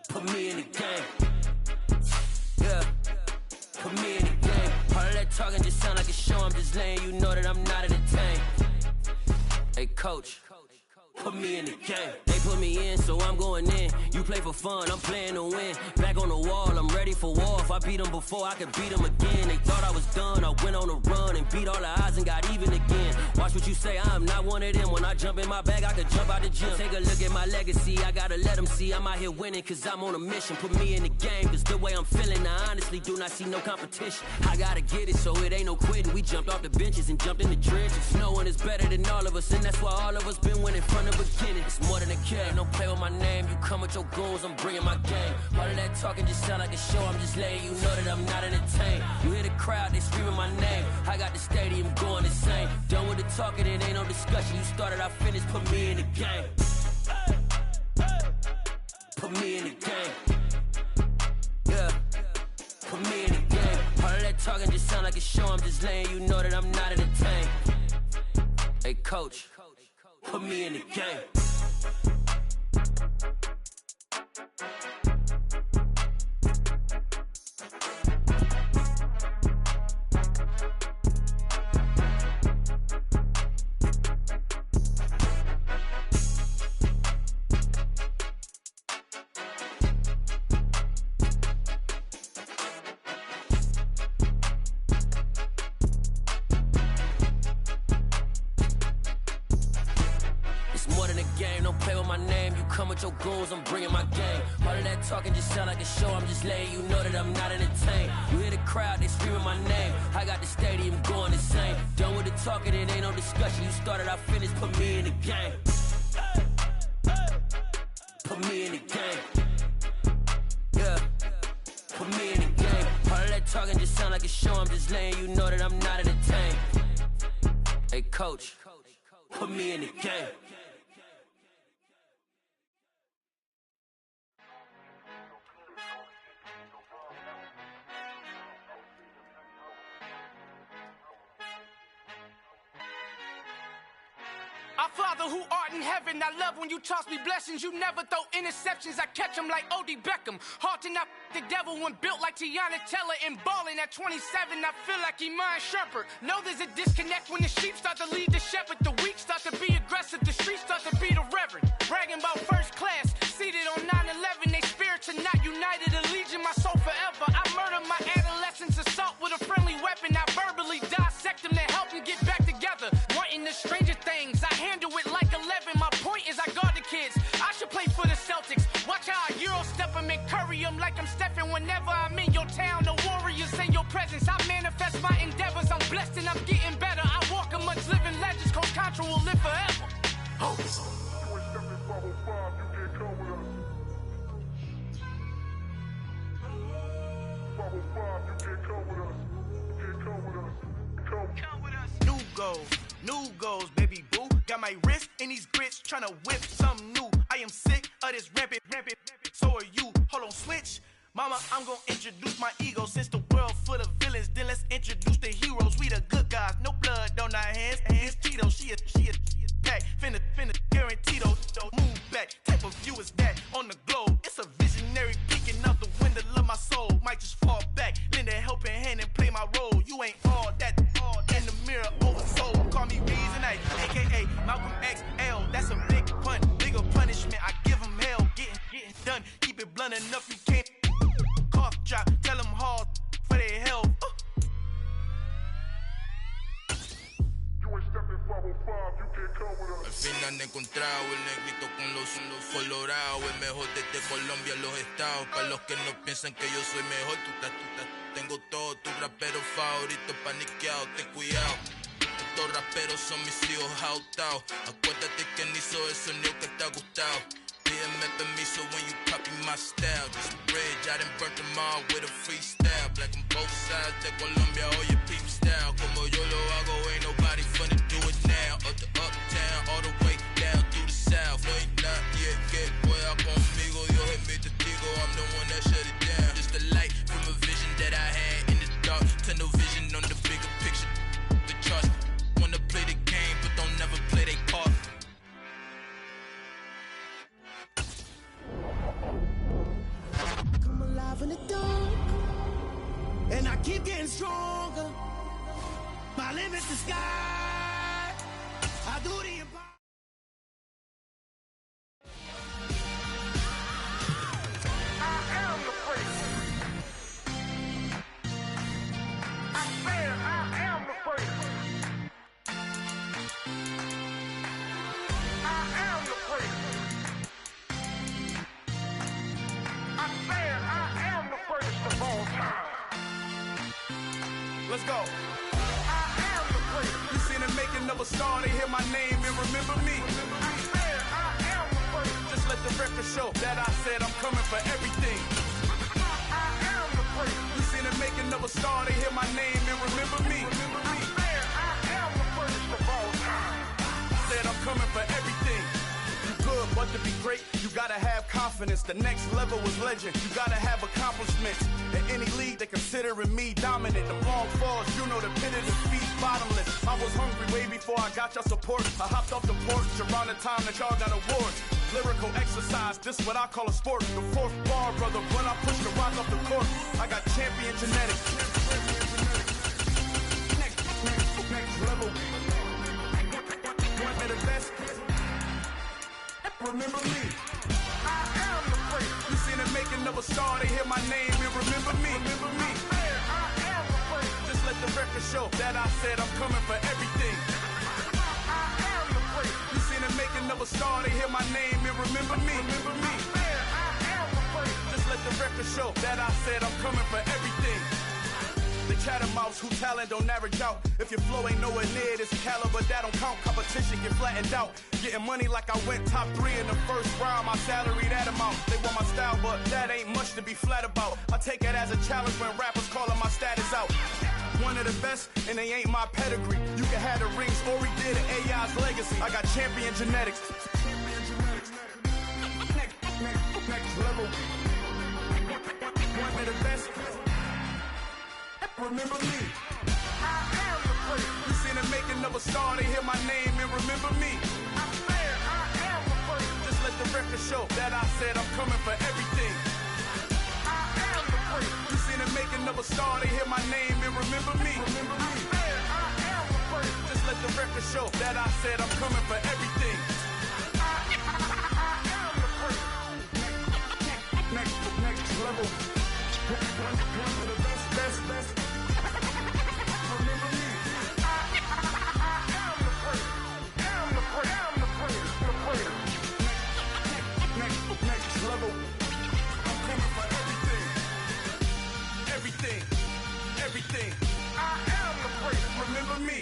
S6: Put me in the game. Yeah, put me in the game. All of that talking just sound like a show, I'm just letting you know that I'm not entertained. Hey, coach, put me in the game. They put me in, so I'm going in. You play for fun, I'm playing to win. Back on the wall, I'm ready for war. If I beat them before, I could beat them again. They thought I was done, I went on a run and beat all the odds and got even again. Watch what you say, I'm not one of them. When I jump in my bag, I could jump out the gym. Take a look at my legacy, I gotta let them see I'm out here winning, cause I'm on a mission. Put me in the game, cause the way I'm feeling, I honestly do not see no competition. I gotta get it, so it ain't no quitting. We jumped off the benches and jumped in the trenches. No one is better than all of us, and that's why all of us been winning from the beginning. It's more than a game, don't play with my name. You come with your goons, I'm bringing my game. All of that talking just sound like a show, I'm just letting you know that I'm not entertained. You hear the crowd, they screaming my name. I got the stadium going insane. Done with the talking, it ain't no discussion. You started, I finished, put me in the game. Put me in the game. Yeah, put me in the game. All of that talking just sound like a show, I'm just letting you know that I'm not entertained. Hey coach, put me in the game. Your goals, I'm bringing my game. All of that talking just sound like a show, I'm just letting you know that I'm not entertained. You hear the crowd, they screaming my name. I got the stadium going insane. Done with the talking, it ain't no discussion. You started, I finished, put me in the game. Put me in the game. Yeah, put me in the game. All of that talking just sound like a show, I'm just letting you know that I'm not entertained. Hey coach, put me in the game.
S1: Our Father who art in heaven, I love when you toss me blessings. You never throw interceptions, I catch them like O.D. Beckham. Hard to not the devil when built like Tiana Teller. And balling at 27, I feel like Iman Shumpert. Know there's a disconnect when the sheep start to lead the shepherd. The weak start to be aggressive, the streets start to be the reverend. Bragging about first class, seated on 9/11. They spirits are not united, a legion, my soul forever. I murder my adolescence, assault with a friendly weapon. I verbally dissect them to help them get back together. Wanting the stranger things, I handle it like 11. My point is I guard the kids. I should play for the Celtics. Watch how I Euro step them and curry them like I'm Stephen. Whenever I'm in your town, the Warriors in your presence. I manifest my endeavors. I'm blessed and I'm getting better. I walk amongst living legends. Coach Contra will live forever. Oh.
S7: New goals, baby boo. Got my wrist in these grits, tryna whip something new. I am sick of this rampant. So are you. Hold on, switch. Mama, I'm gonna introduce my ego. Since the world full of villains, then let's introduce the heroes. We the good guys, no blood on our hands. Hands Cheeto, she a pack. Finna guarantee those. Move back, type of view is that on the globe. It's a visionary peeking out the window of my soul. Might just fall back, lend a helping hand and play my role. You ain't all that in the mirror oversold. Call me Reason A, aka Malcolm XL. That's a big pun, bigger punishment. I give him hell, getting done. Keep it blunt enough, you can't cough drop. Tell them hard for their health.
S8: Al final he encontrado el negrito con los colorados. El mejor desde Colombia, los estados. Para los que no piensan que yo soy mejor, tengo todo, tus raperos favoritos paniqueados, ten cuidado. Estos raperos son mis hijos jautados. Acuérdate que ni hizo el sonido que te ha gustado. Pídeme permiso when you copy my style. Just a bridge, I done burnt them all with a freestyle. Black on both sides de Colombia, oye peep style. Como yo lo hago, ain't nobody finna do it now. Up the uptown, all the way down through the south. Ain't not yet que pueda conmigo, Dios es mi testigo. the one that shut it down. Just the light from a vision that I had in the dark. Tunnel vision on the bigger picture. The trust. Wanna play the game, but don't never play their part.
S9: Come alive in the dark, and I keep getting stronger. My limit's the sky. I do the impossible.
S7: Let's go. You seen the making of a star, they hear my name and remember me. Just let the record show that I said I'm coming for everything. You seen the making of a star, they hear my name and remember me. Said I'm coming for everything. You good, but to be great, you gotta have confidence. The next level was legend. You gotta have accomplishments. In any league, they considering me dominant. The long falls, you know the pit of the feet bottomless. I was hungry way before I got your support. I hopped off the porch around the time that y'all got awards. Lyrical exercise, this what I call a sport. The fourth bar, brother, when I push the rock off the court. I got champion genetics. Next level. One of the best. Remember me. I am the first. You seen the making of a star, they hear my name and remember me. Remember me. I am the first. Just let the record show that I said I'm coming for everything. I am the first. You seen the making of a star, they hear my name and remember me. Remember me. I am the first. Just let the record show that I said I'm coming for everything. The chattermouths who talent don't average out. If your flow ain't nowhere near this caliber, that don't count. Competition get flattened out. Getting money like I went top 3 in the first round. My salary that amount. They want my style, but that ain't much to be flat about. I take it as a challenge when rappers calling my status out. One of the best, and they ain't my pedigree. You can have the rings, or we did AI's legacy. I got champion genetics. Next level. One of the best. Remember me. I am the first. You seen the making of a star, they hear my name and remember me. I am the first. Just let the record show that I said I'm coming for everything. I am the first. You seen the making of a star, they hear my name and remember me. Remember me. I am the first. Just let the record show that I said I'm coming for everything. I am the first. Next level. One of the best. Everything. I am the first. Remember me.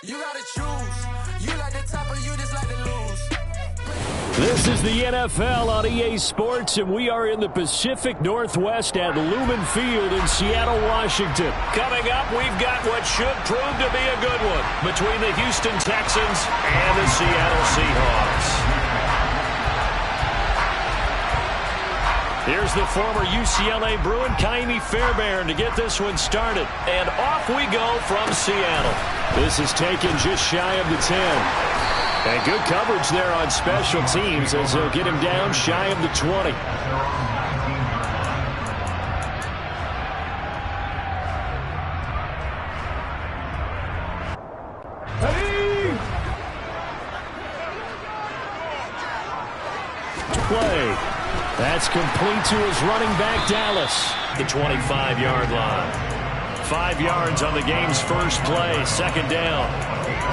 S9: You gotta choose. You like the top or you just like to lose.
S2: This is the NFL on EA Sports, and we are in the Pacific Northwest at Lumen Field in Seattle, Washington. Coming up, we've got what should prove to be a good one between the Houston Texans and the Seattle Seahawks. Here's the former UCLA Bruin, Kaimi Fairbairn, to get this one started. And off we go from Seattle. This is taken just shy of the 10. And good coverage there on special teams as they'll get him down shy of the 20. Play. That's complete to his running back, Dallas. The 25-yard line. 5 yards on the game's first play, second down.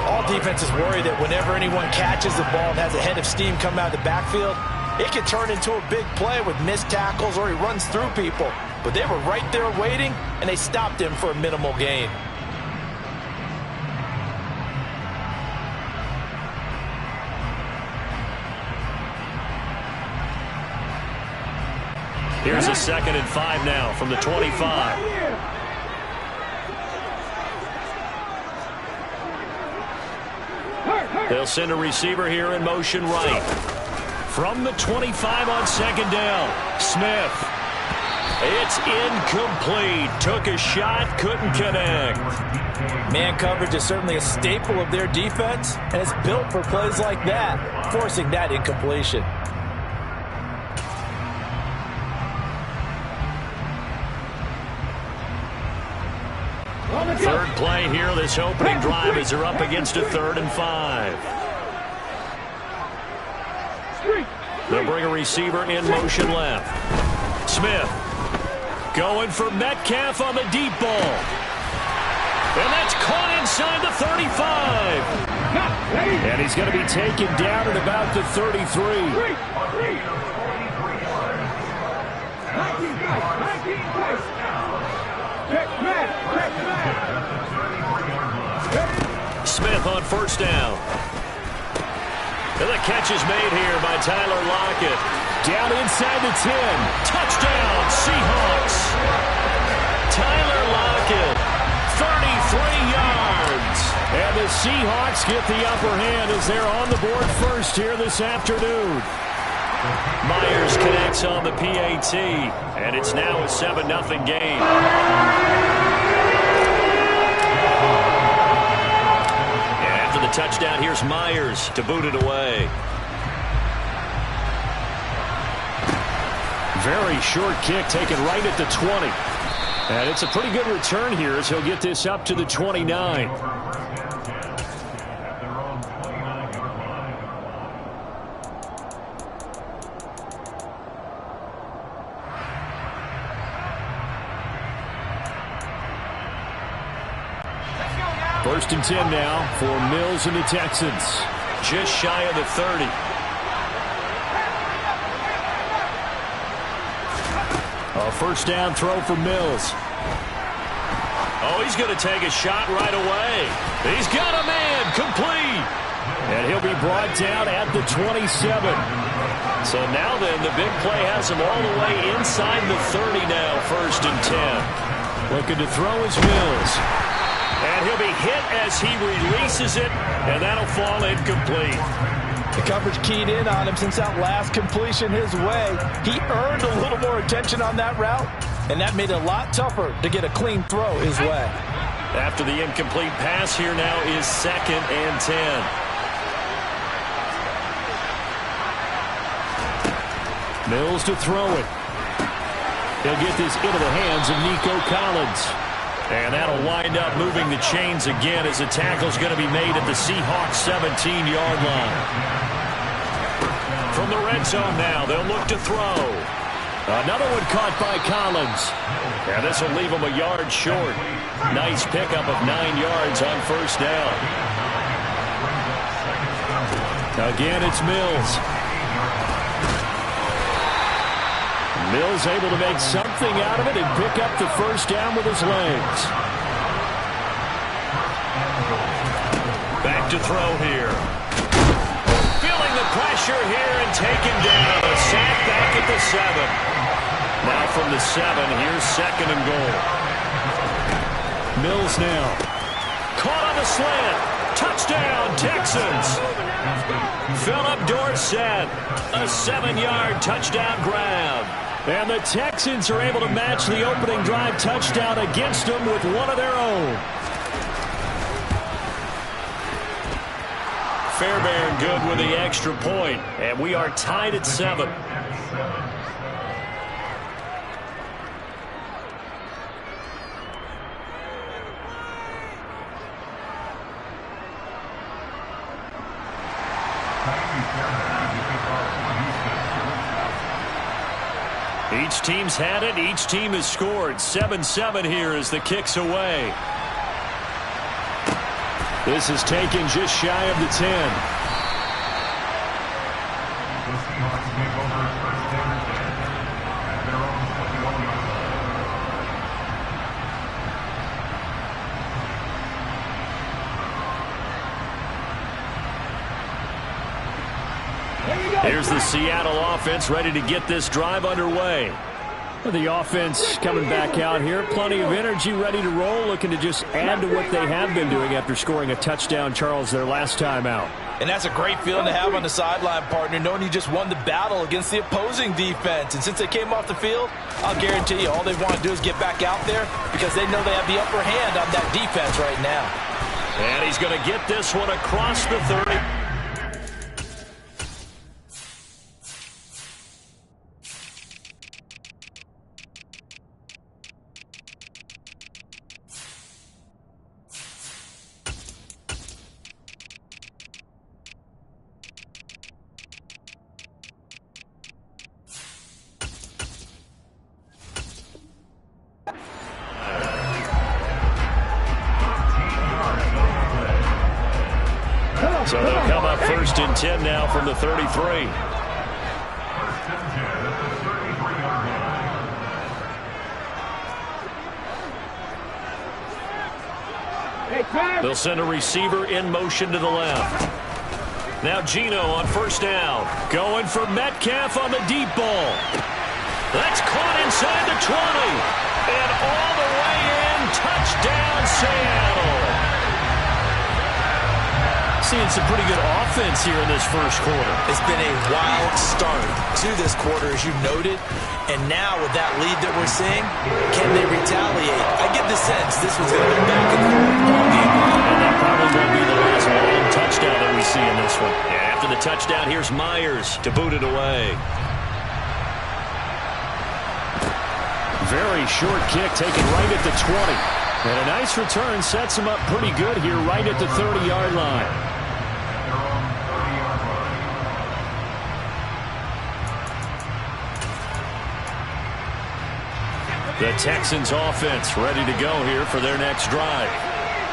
S5: All defenses worry that whenever anyone catches the ball and has a head of steam come out of the backfield, it can turn into a big play with missed tackles or he runs through people. But they were right there waiting, and they stopped him for a minimal gain.
S2: Here's a 2nd and 5 now from the 25. They'll send a receiver here in motion right. From the 25 on second down, Smith. It's incomplete. Took a shot, couldn't connect.
S5: Man coverage is certainly a staple of their defense, and it's built for plays like that, forcing that incompletion.
S2: Third play here, this opening drive as they're up against a 3rd and 5. They'll bring a receiver in motion left. Smith going for Metcalf on the deep ball. And that's caught inside the 35. And he's going to be taken down at about the 33. Smith on first down. And the catch is made here by Tyler Lockett. Down inside the 10. Touchdown, Seahawks. Tyler Lockett, 33 yards. And the Seahawks get the upper hand as they're on the board first here this afternoon. Myers connects on the PAT, and it's now a 7-0 game. The touchdown, here's Myers to boot it away. Very short kick taken right at the 20. And it's a pretty good return here as he'll get this up to the 29. First and 10 now for Mills and the Texans. Just shy of the 30. A first down throw for Mills. Oh, he's going to take a shot right away. He's got a man, complete. And he'll be brought down at the 27. So now then, the big play has him all the way inside the 30 now, first and 10. Looking to throw is Mills. And he'll be hit as he releases it, and that'll fall incomplete.
S5: The coverage keyed in on him since that last completion his way. He earned a little more attention on that route, and that made it a lot tougher to get a clean throw his way.
S2: After the incomplete pass, here now is 2nd and 10. Mills to throw it. He'll get this into the hands of Nico Collins. And that'll wind up moving the chains again as the tackle's going to be made at the Seahawks 17-yard line. From the red zone now, they'll look to throw. Another one caught by Collins. And this will leave him a yard short. Nice pickup of 9 yards on first down. Again, it's Mills. Mills able to make something out of it and pick up the first down with his legs. Back to throw here. Feeling the pressure here and taken down. A sack back at the 7. Now from the 7, here's 2nd and goal. Mills now. Caught on the slant. Touchdown, Texans. Philip Dorsett. A 7-yard touchdown grab. And the Texans are able to match the opening drive touchdown against them with one of their own. Fairbairn good with the extra point, and we are tied at 7. Each team's had it. Each team has scored. 7-7 here as the kick's away. This is taken just shy of the 10. Here's the Seattle offense ready to get this drive underway. The offense coming back out here. Plenty of energy, ready to roll, looking to just add to what they have been doing after scoring a touchdown, Charles, their last time out.
S5: And that's a great feeling to have on the sideline, partner, knowing you just won the battle against the opposing defense. And since they came off the field, I'll guarantee you all they want to do is get back out there because they know they have the upper hand on that defense right now.
S2: And he's going to get this one across the 30. So they'll come up 1st and 10 now from the 33. They'll send a receiver in motion to the left. Now Gino on 1st down. Going for Metcalf on the deep ball. That's caught inside the 20. And all the way in. Touchdown, Seattle. Seeing some pretty good offense here in this first quarter.
S5: It's been a wild start to this quarter, as you noted. And now with that lead that we're seeing, can they retaliate? I get the sense this was going to go back and forth all game long.
S2: And that probably won't be the last long touchdown that we see in this one. And after the touchdown, here's Myers to boot it away. Very short kick taken right at the 20. And a nice return sets him up pretty good here right at the 30-yard line. The Texans offense ready to go here for their next drive.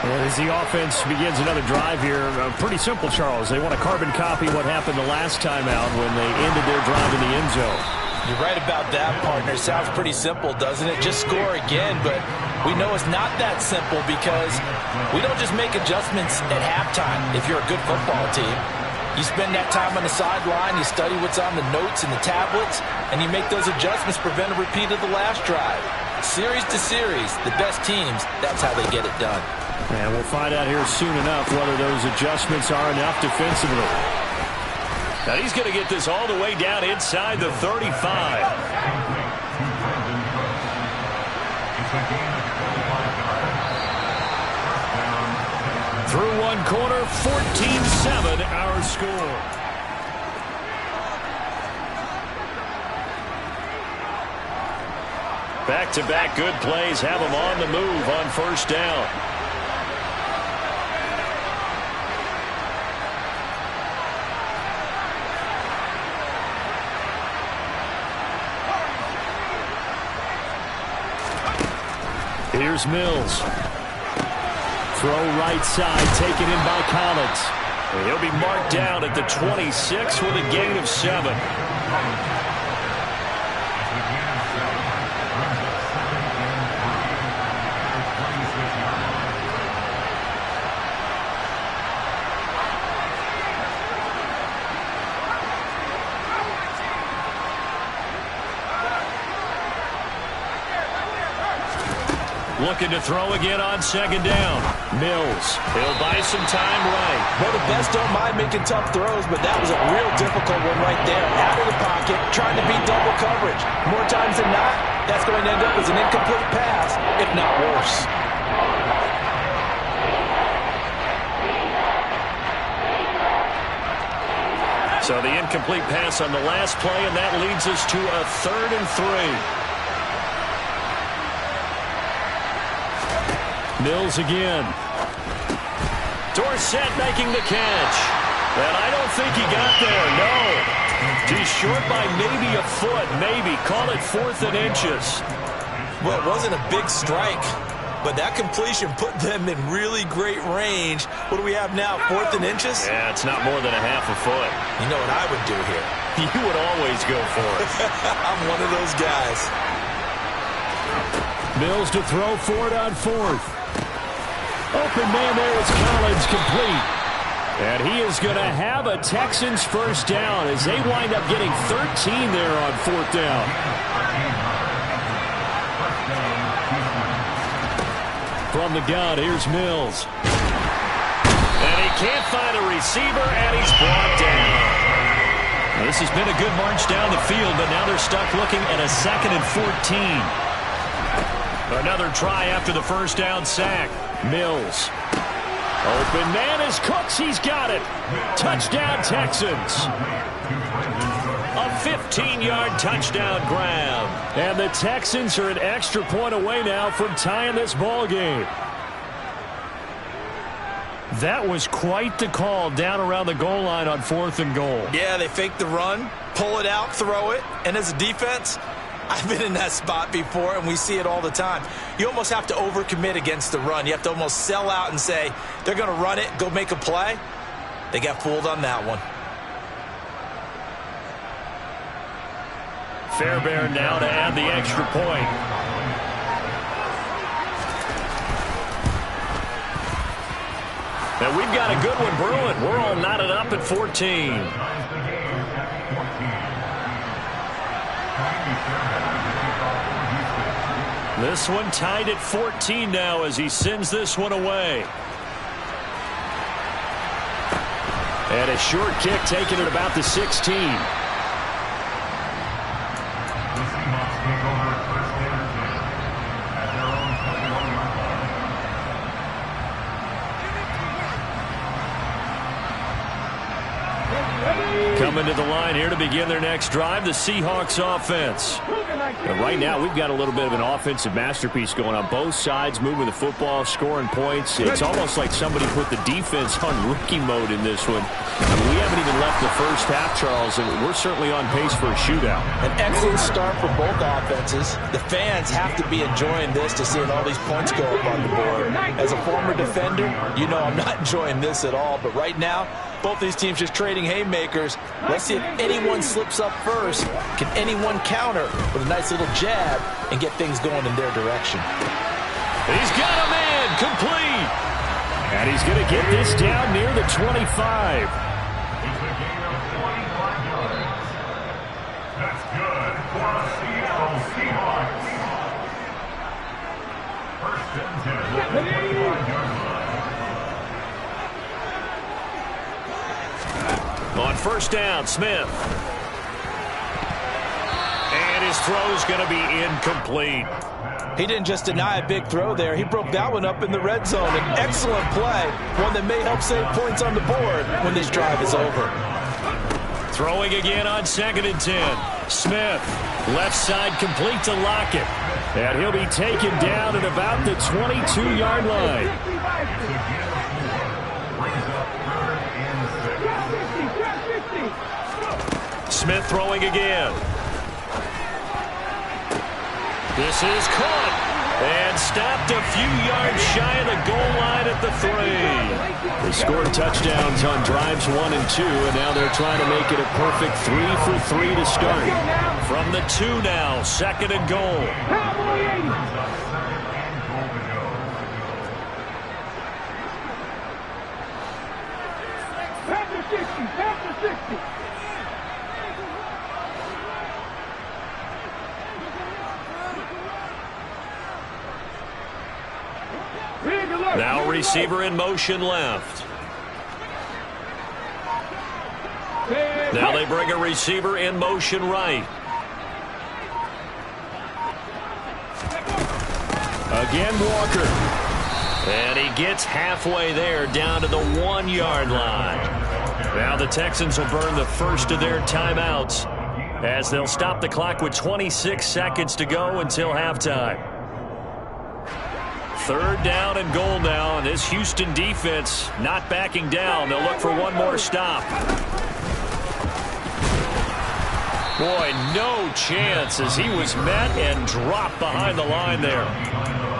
S4: And as the offense begins another drive here, pretty simple, Charles. They want to carbon copy what happened the last time out when they ended their drive in the end zone.
S5: You're right about that, partner. Sounds pretty simple, doesn't it? Just score again, but we know it's not that simple because we don't just make adjustments at halftime if you're a good football team. You spend that time on the sideline, you study what's on the notes and the tablets, and you make those adjustments to prevent a repeat of the last drive. Series to series, the best teams, that's how they get it done.
S4: And we'll find out here soon enough whether those adjustments are enough defensively.
S2: Now he's going to get this all the way down inside the 35. Through one quarter, 14-7 our score. Back-to-back good plays have him on the move on 1st down. Here's Mills. Throw right side, taken in by Collins. And he'll be marked down at the 26 with a gain of 7. Looking to throw again on 2nd down. Mills. He'll buy some time right.
S5: Well, the best don't mind making tough throws, but that was a real difficult one right there. Out of the pocket, trying to beat double coverage. More times than not, that's going to end up as an incomplete pass, if not worse.
S2: So the incomplete pass on the last play, and that leads us to a 3rd and 3. Mills again. Dorsett making the catch. And I don't think he got there, no. He's short by maybe a foot, maybe. Call it 4th and inches.
S5: Well, it wasn't a big strike, but that completion put them in really great range. What do we have now, 4th and inches?
S2: Yeah, it's not more than a half a foot.
S5: You know what I would do here?
S2: You would always go for it.
S5: I'm one of those guys.
S4: Mills to throw for it on 4th. Open man there is Collins, complete. And he is going to have a Texans 1st down as they wind up getting 13 there on 4th down. From the gun, here's Mills.
S2: And he Can't find a receiver, and he's brought down. Now, this has been a good march down the field, but now they're stuck looking at a 2nd and 14. Another try after the first down sack. Mills. Open man is Cooks. He's got it. Touchdown, Texans. A 15-yard touchdown grab. And the Texans are an extra point away now from tying this ball game. That was quite the call down around the goal line on 4th and goal.
S5: Yeah, they fake the run, pull it out, throw it, and as a defense, I've been in that spot before, and we see it all the time. You almost have to overcommit against the run. You have to almost sell out and say, they're going to run it, go make a play. They got fooled on that one.
S2: Fairbairn now to add the extra point. And we've got a good one brewing. We're all knotted up at 14. This one tied at 14 now as he sends this one away. And a short kick taken at about the 16. Coming to the line here to begin their next drive, the Seahawks offense. And right now, we've got a little bit of an offensive masterpiece going on both sides, moving the football, scoring points. It's almost like somebody put the defense on rookie mode in this one. I mean, we haven't even left the first half, Charles, and we're certainly on pace for a shootout.
S5: An excellent start for both offenses. The fans have to be enjoying this to seeing all these points go up on the board. As a former defender, you know I'm not enjoying this at all, but right now, both these teams just trading haymakers. Let's see if anyone slips up first. Can anyone counter with a nice little jab and get things going in their direction?
S2: He's got a man complete. And he's going to get this down near the 25.
S3: That's good for the Seattle Seahawks. First and 10.
S2: On first down, Smith. And his throw's going to be incomplete.
S5: He didn't just deny a big throw there. He broke that one up in the red zone. An excellent play, one that may help save points on the board when this drive is over.
S2: Throwing again on 2nd and 10. Smith, left side complete to Lockett. And he'll be taken down at about the 22-yard line. Smith throwing again. This is caught and stopped a few yards shy of the goal line at the 3. They scored touchdowns on drives 1 and 2, and now they're trying to make it a perfect 3 for 3 to start. From the 2 now, 2nd and goal.
S3: After 60.
S2: Now receiver in motion left. Now they bring a receiver in motion right. Again Walker. And he gets halfway there down to the 1-yard line. Now the Texans will burn the first of their timeouts as they'll stop the clock with 26 seconds to go until halftime. 3rd down and goal now, and this Houston defense not backing down. They'll look for one more stop. Boy, no chance as he was met and dropped behind the line there.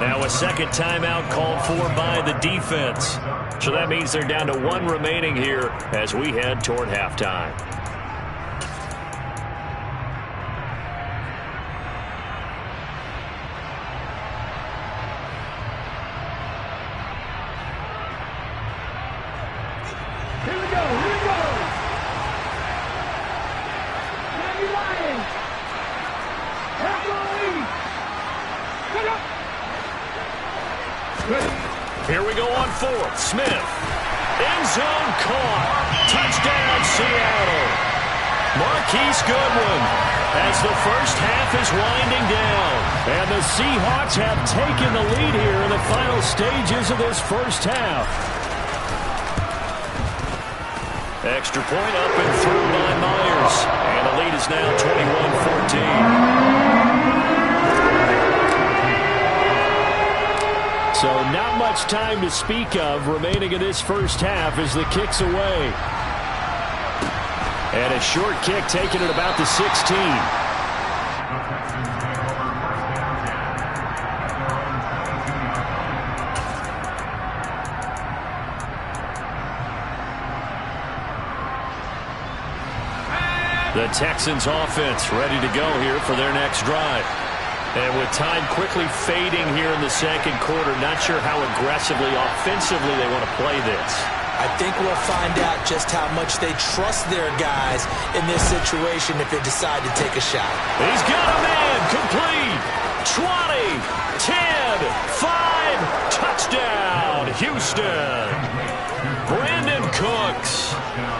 S2: Now a second timeout called for by the defense. So that means they're down to 1 remaining here as we head toward halftime. Here we go on 4th. Smith. End zone caught. Touchdown, Seattle. Marquise Goodwin as the first half is winding down. And the Seahawks have taken the lead here in the final stages of this first half. Extra point up and through by Myers. And the lead is now 21-14. So not much time to speak of remaining in this first half as the kick's away. And a short kick taken at about the 16. The Texans offense ready to go here for their next drive. And with time quickly fading here in the second quarter, not sure how aggressively, offensively they want to play this.
S5: I think we'll find out just how much they trust their guys in this situation if they decide to take a shot.
S2: He's got a man, complete, 20, 10, 5, touchdown, Houston. Brandon Cooks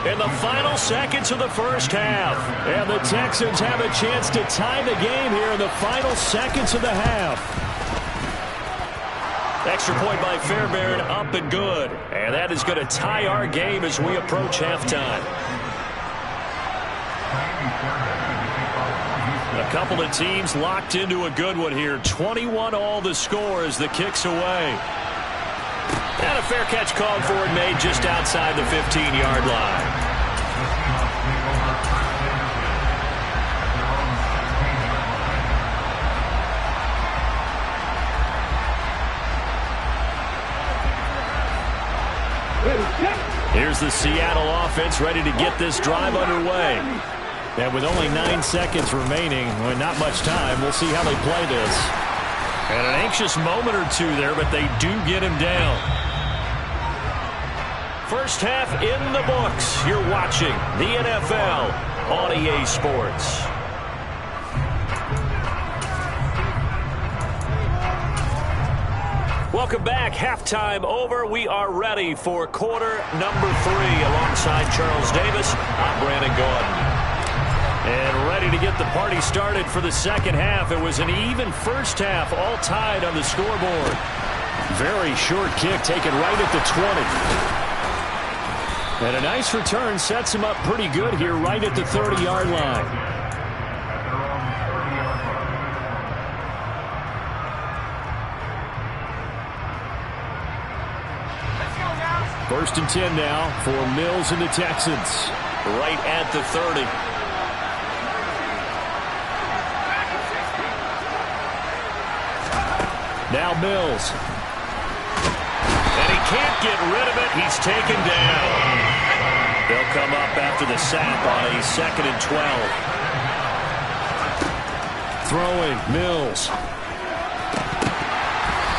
S2: in the final seconds of the first half. And the Texans have a chance to tie the game here in the final seconds of the half. Extra point by Fairbairn, up and good. And that is going to tie our game as we approach halftime. A couple of teams locked into a good one here. 21-all the score as the kick's away. And a fair catch called for and made just outside the 15-yard line. Here's the Seattle offense ready to get this drive underway. And with only 9 seconds remaining, not much time, we'll see how they play this. And an anxious moment or two there, but they do get him down. First half in the books. You're watching the NFL on EA Sports. Welcome back. Halftime over. We are ready for quarter number 3. Alongside Charles Davis, I'm Brandon Gordon. And ready to get the party started for the second half. It was an even first half, all tied on the scoreboard. Very short kick taken right at the 20. And a nice return sets him up pretty good here right at the 30-yard line. First and 10 now for Mills and the Texans. Right at the 30. Now Mills. And he can't get rid of it. He's taken down. They'll come up after the sack on a 2nd and 12. Throwing, Mills.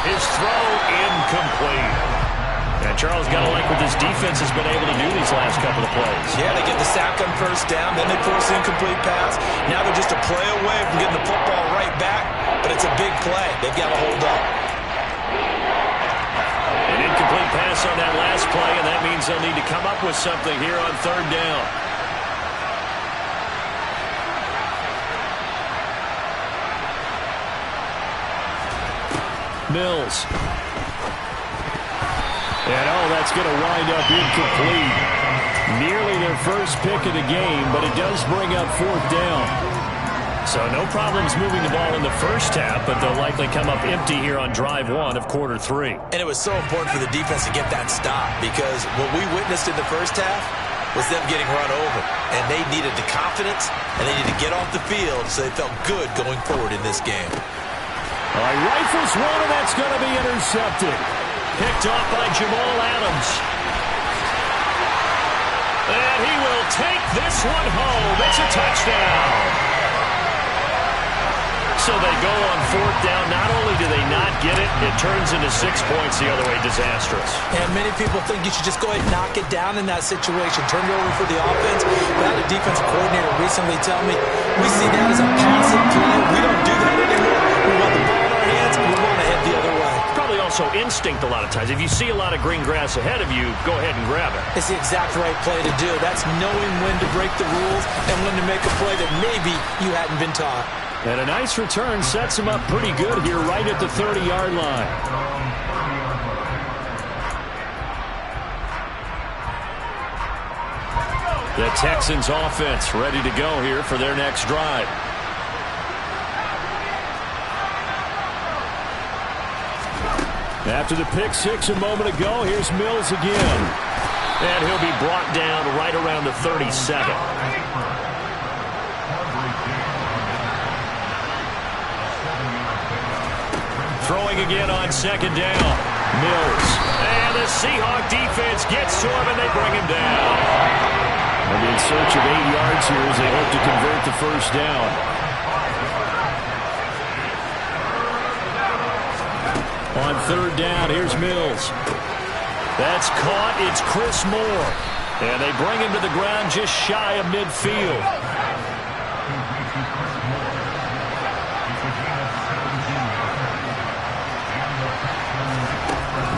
S2: His throw incomplete. And Charles got to like what this defense has been able to do these last couple of plays. Yeah, they get the sack on first down, then they force the incomplete pass. Now they're just a play away from getting the football right back, but it's a big play. They've got to hold up. An incomplete pass on that last play, and that means they'll need to come up with something here on 3rd down. Mills. And, that's going to wind up incomplete. Nearly their first pick of the game, but it does bring up 4th down. So no problems moving the ball in the first half, but they'll likely come up empty here on drive 1 of quarter 3. And it was so important for the defense to get that stop because what we witnessed in the first half was them getting run over. And they needed the confidence, and they needed to get off the field so they felt good going forward in this game. All right, rifles one, and that's going to be intercepted. Picked off by Jamal Adams. And he will take this one home. It's a touchdown. So they go on 4th down. Not only do they not get it, it turns into 6 points the other way. Disastrous.
S5: And many people think you should just go ahead and knock it down in that situation. Turn it over for the offense. But I had a defensive coordinator recently tell me, we see that as a passive play. We don't do that anymore. We want the ball in our hands, and we want to head the other way.
S2: Probably also instinct a lot of times. If you see a lot of green grass ahead of you, go ahead and grab it.
S5: It's the exact right play to do. That's knowing when to break the rules and when to make a play that maybe you hadn't been taught.
S2: And a nice return sets him up pretty good here right at the 30-yard line. The Texans offense ready to go here for their next drive. After the pick six a moment ago, here's Mills again. And he'll be brought down right around the 37. Throwing again on second down. Mills. And the Seahawk defense gets to him, and they bring him down. They'll be in search of 8 yards here as they hope to convert the first down. On third down, here's Mills. That's caught. It's Chris Moore. And they bring him to the ground just shy of midfield.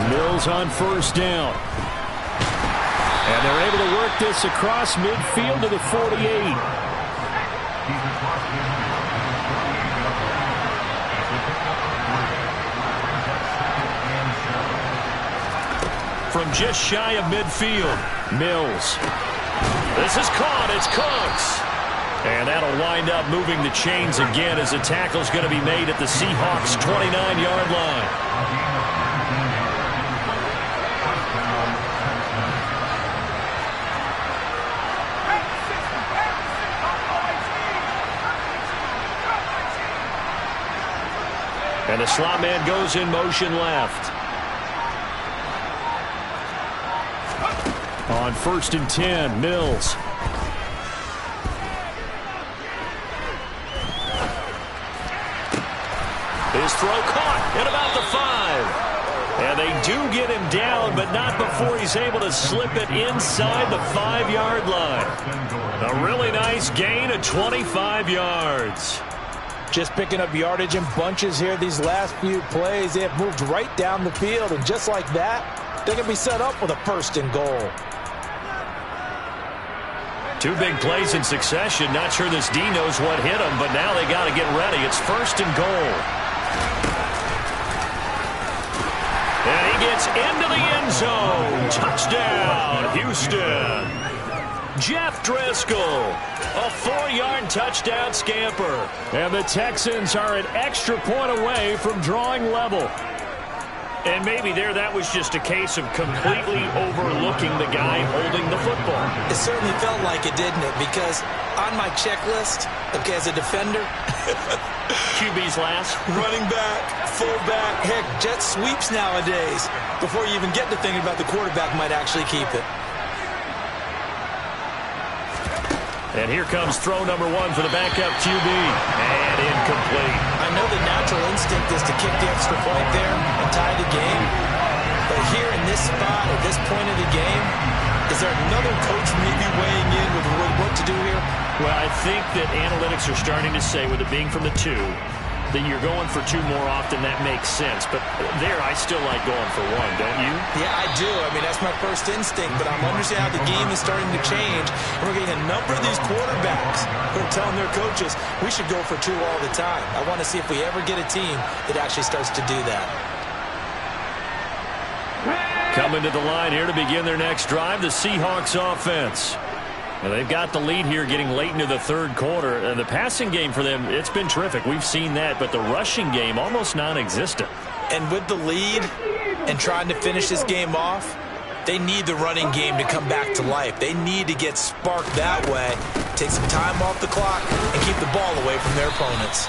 S2: Mills on first down. And they're able to work this across midfield to the 48. From just shy of midfield, Mills. This is caught. It's Cooks. And that'll wind up moving the chains again as the tackle's going to be made at the Seahawks' 29-yard line. And the slot man goes in motion left. On first and 10, Mills. His throw caught at about the 5. And they do get him down, but not before he's able to slip it inside the 5-yard line. A really nice gain of 25 yards.
S5: Just picking up yardage in bunches here these last few plays. They have moved right down the field, and just like that, they can be set up with a first and goal.
S2: 2 big plays in succession. Not sure this D knows what hit him, but now they got to get ready. It's first and goal. And he gets into the end zone. Touchdown, Houston. Jeff Driscoll, a 4-yard touchdown scamper. And the Texans are an extra point away from drawing level. And maybe there that was just a case of completely overlooking the guy holding the football.
S5: It certainly felt like it, didn't it? Because on my checklist, okay, as a defender,
S2: QB's last.
S5: Running back, fullback, heck, jet sweeps nowadays. Before you even get to thinking about the quarterback might actually keep it.
S2: And here comes throw number 1 for the backup QB. And incomplete.
S5: I know the natural instinct is to kick the extra point there and tie the game. But here in this spot, at this point of the game, is there another coach maybe weighing in with what to do here?
S2: Well, I think that analytics are starting to say, with it being from the 2, that you're going for 2 more often. That makes sense. But there, I still like going for 1, don't you?
S5: Yeah, I do. I mean, that's my first instinct. But I'm understanding how the game is starting to change. And we're getting a number of these quarterbacks who are telling their coaches, we should go for 2 all the time. I want to see if we ever get a team that actually starts to do that.
S2: Coming to the line here to begin their next drive, the Seahawks offense. And they've got the lead here getting late into the third quarter. And the passing game for them, it's been terrific. We've seen that. But the rushing game, almost non-existent.
S5: And with the lead and trying to finish this game off, they need the running game to come back to life. They need to get sparked that way, take some time off the clock, and keep the ball away from their opponents.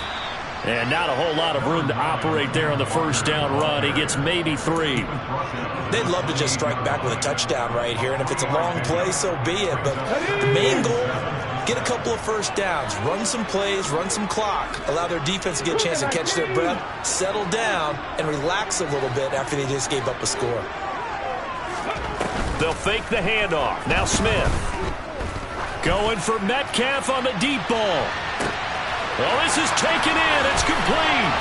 S2: And not a whole lot of room to operate there on the first down run. He gets maybe 3.
S5: They'd love to just strike back with a touchdown right here, and if it's a long play, so be it. But the main goal, get a couple of first downs, run some plays, run some clock, allow their defense to get a chance to catch their breath, settle down, and relax a little bit after they just gave up a score.
S2: They'll fake the handoff. Now Smith. Going for Metcalf on the deep ball. Well, this is taken in. It's complete.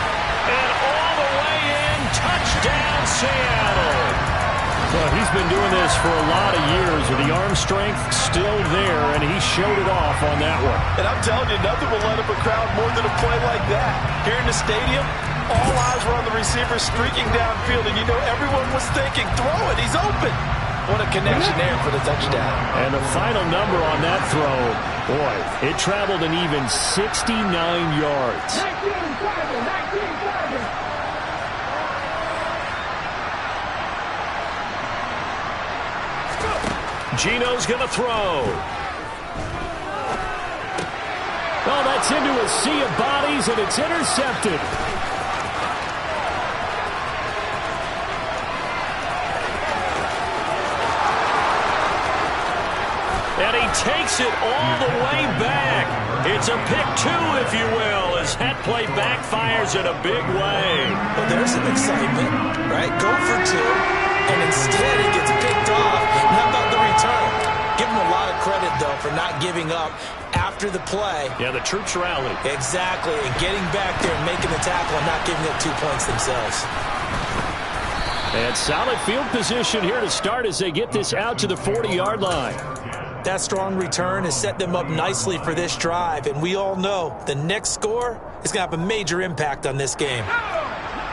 S2: And all the way in, touchdown Seattle.
S4: Well, he's been doing this for a lot of years with the arm strength still there, and he showed it off on that one.
S5: And I'm telling you, nothing will let up a crowd more than a play like that. Here in the stadium, all eyes were on the receiver streaking downfield, and you know everyone was thinking, throw it, he's open. What a connection there for the touchdown.
S4: And the final number on that throw, boy, it traveled an even 69 yards.
S3: 19-7.
S2: Gino's going to throw.
S4: Oh, that's into a sea of bodies, and it's intercepted.
S2: And he takes it all the way back. It's a pick two, if you will, as that play backfires in a big way.
S5: Well, there's some excitement, right? Go for two, and instead it gets picked off. And how about the return? Give him a lot of credit, though, for not giving up after the play.
S2: Yeah, the troops rallied.
S5: Exactly, and getting back there and making the tackle and not giving up 2 points themselves.
S4: And solid field position here to start as they get this out to the 40-yard line.
S5: That strong return has set them up nicely for this drive, and we all know the next score is going to have a major impact on this game.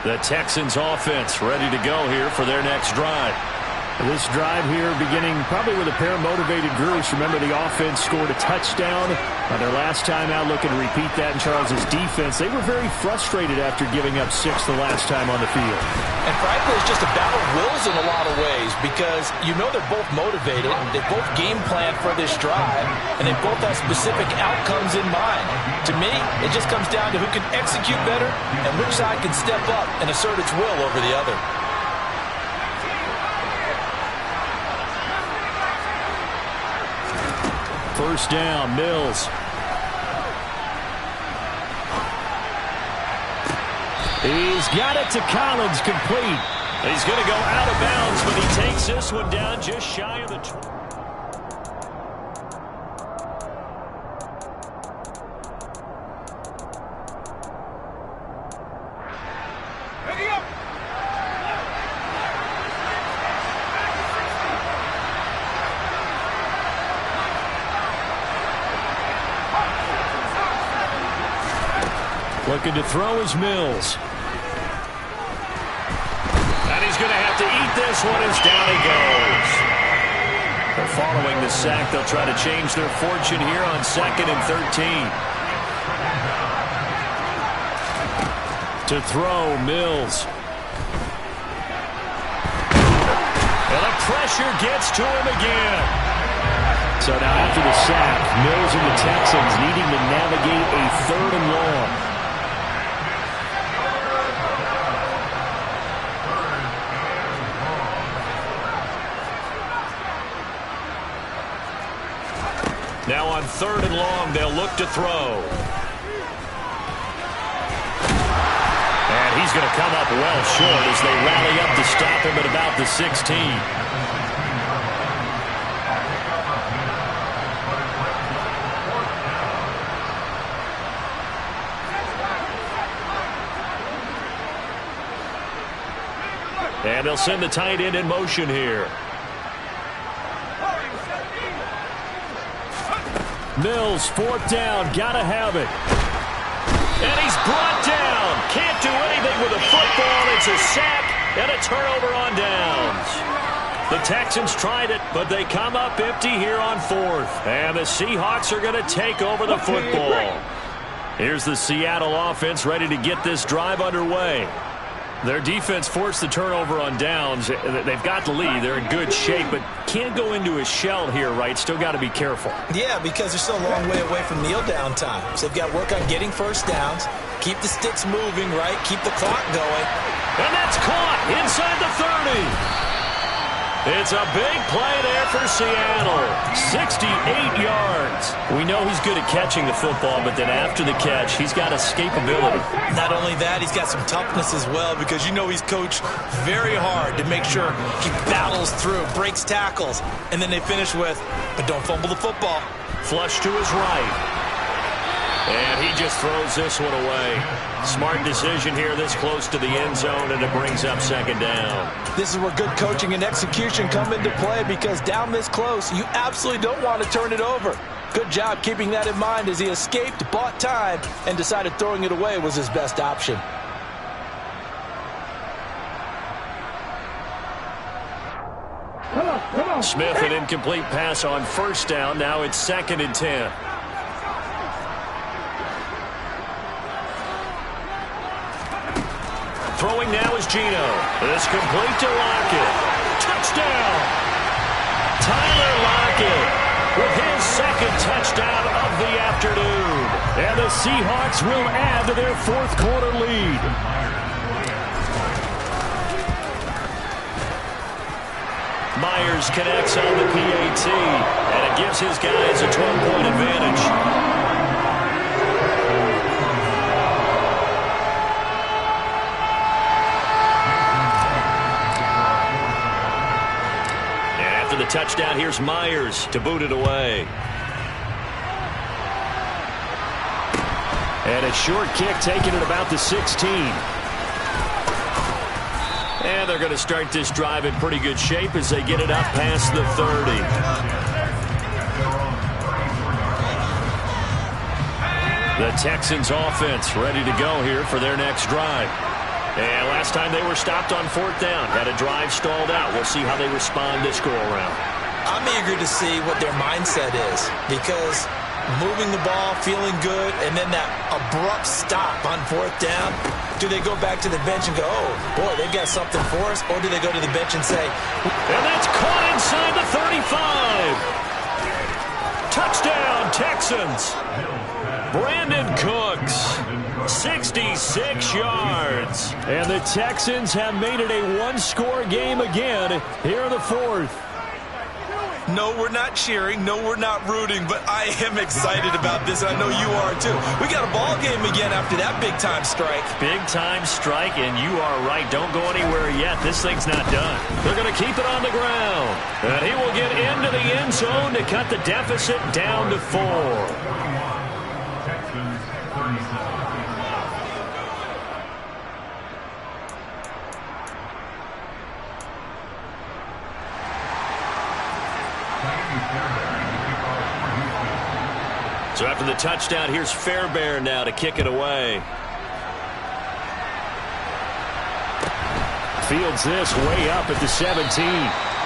S2: The Texans offense ready to go here for their next drive.
S4: This drive here beginning probably with a pair of motivated groups. Remember, the offense scored a touchdown on their last time out. Looking to repeat that in Charles's defense. They were very frustrated after giving up 6 the last time on the field.
S5: And frankly, it's just a battle of wills in a lot of ways because you know they're both motivated. They both game plan for this drive, and they both have specific outcomes in mind. To me, it just comes down to who can execute better and which side can step up and assert its will over the other.
S4: First down, Mills. He's got it to Collins, complete.
S2: He's going to go out of bounds, but he takes this one down just shy of the...
S4: Looking to throw is Mills.
S2: And he's going to have to eat this one as down he goes. But following the sack, they'll try to change their fortune here on 2nd and 13.
S4: To throw, Mills.
S2: And the pressure gets to him again.
S4: So now after the sack, Mills and the Texans needing to navigate a 3rd and long.
S2: Now on 3rd and long, they'll look to throw. And he's going to come up well short as they rally up to stop him at about the 16. And they'll send the tight end in motion here.
S4: Mills, 4th down, gotta have it.
S2: And he's brought down. Can't do anything with a football. It's a sack and a turnover on downs. The Texans tried it, but they come up empty here on 4th. And the Seahawks are going to take over the football. Here's the Seattle offense ready to get this drive underway. Their defense forced the turnover on downs. They've got the lead. They're in good shape, but can't go into a shell here, right? Still got to be careful.
S5: Yeah, because they're still a long way away from kneel down time. So they've got to work on getting first downs, keep the sticks moving, right? Keep the clock going.
S2: And that's caught inside the 30. It's a big play there for Seattle. 68 yards.
S4: We know he's good at catching the football, but then after the catch, he's got escapability.
S5: Not only that, he's got some toughness as well because you know he's coached very hard to make sure he battles through, breaks tackles, and then they finish with, but don't fumble the football.
S2: Flush to his right. And he just throws this one away. Smart decision here this close to the end zone, and it brings up second down.
S5: This is where good coaching and execution come into play, because down this close, you absolutely don't want to turn it over. Good job keeping that in mind as he escaped, bought time, and decided throwing it away was his best option.
S2: Smith, an incomplete pass on first down. Now it's 2nd and 10. Throwing now is Geno. This complete to Lockett. Touchdown! Tyler Lockett with his 2nd touchdown of the afternoon. And the Seahawks will add to their 4th quarter lead. Myers connects on the PAT, and it gives his guys a 12-point advantage. The touchdown, here's Myers to boot it away. And a short kick taken at about the 16. And they're going to start this drive in pretty good shape as they get it up past the 30. The Texans offense ready to go here for their next drive. And last time they were stopped on 4th down, had a drive stalled out. We'll see how they respond this go-around.
S5: I'm eager to see what their mindset is, because moving the ball, feeling good, and then that abrupt stop on 4th down, do they go back to the bench and go, oh, boy, they've got something for us, or do they go to the bench and say...
S2: And that's caught inside the 35. Touchdown, Texans. Brandon Cooks, 66 yards. And the Texans have made it a one-score game again here in the 4th.
S5: No, we're not cheering. No, we're not rooting. But I am excited about this, and I know you are too. We got a ball game again after that big-time strike.
S2: Big-time strike, and you are right. Don't go anywhere yet. This thing's not done. They're going to keep it on the ground. And he will get into the end zone to cut the deficit down to 4. So after the touchdown, here's Fairbairn now to kick it away. Fields this way up at the 17.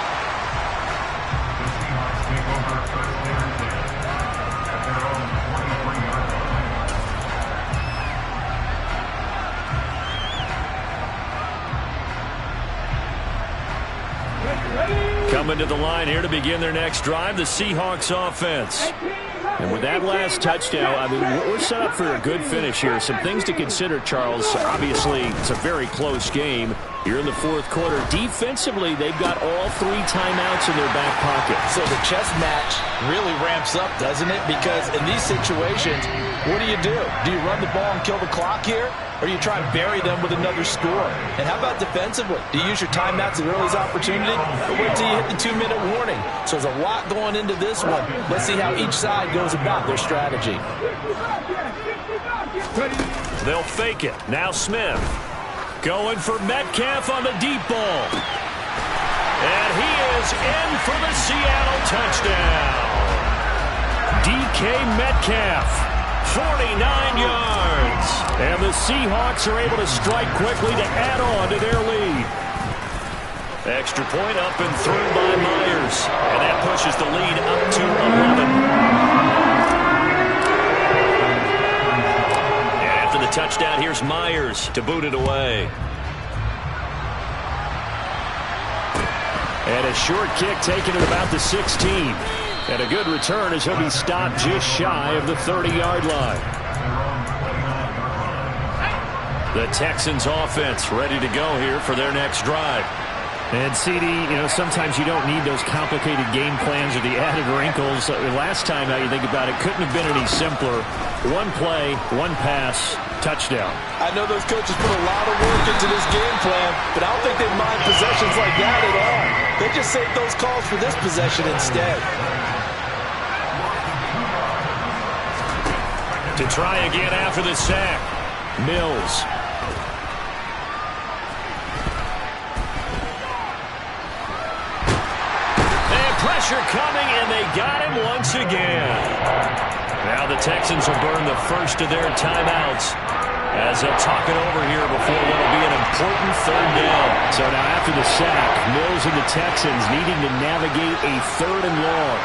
S2: Coming to the line here to begin their next drive, the Seahawks offense. And with that last touchdown, I mean, we're set up for a good finish here. Some things to consider, Charles. Obviously, it's a very close game. You're in the 4th quarter. Defensively, they've got all 3 timeouts in their back pocket.
S5: So the chess match really ramps up, doesn't it? Because in these situations, what do? Do you run the ball and kill the clock here? Or do you try and bury them with another score? And how about defensively? Do you use your timeouts at earliest opportunity? Or wait till you hit the 2-minute warning? So there's a lot going into this one. Let's see how each side goes about their strategy.
S2: They'll fake it. Now Smith. Going for Metcalf on the deep ball. And he is in for the Seattle touchdown. DK Metcalf. 49 yards. And the Seahawks are able to strike quickly to add on to their lead. Extra point up and through by Myers. And that pushes the lead up to 11. And after the touchdown, here's Myers to boot it away. And a short kick taken at about the 16. And a good return as he'll be stopped just shy of the 30-yard line. The Texans offense ready to go here for their next drive.
S4: And CD, you know, sometimes you don't need those complicated game plans or the added wrinkles. Last time, now you think about it, couldn't have been any simpler. One play, one pass, touchdown.
S5: I know those coaches put a lot of work into this game plan, but I don't think they mind possessions like that at all. They just save those calls for this possession instead.
S2: To try again after the sack. Mills. And pressure coming, and they got him once again. Now the Texans will burn the first of their timeouts as they'll talk it over here before what will be an important third down.
S4: So now after the sack, Mills and the Texans needing to navigate a 3rd and long.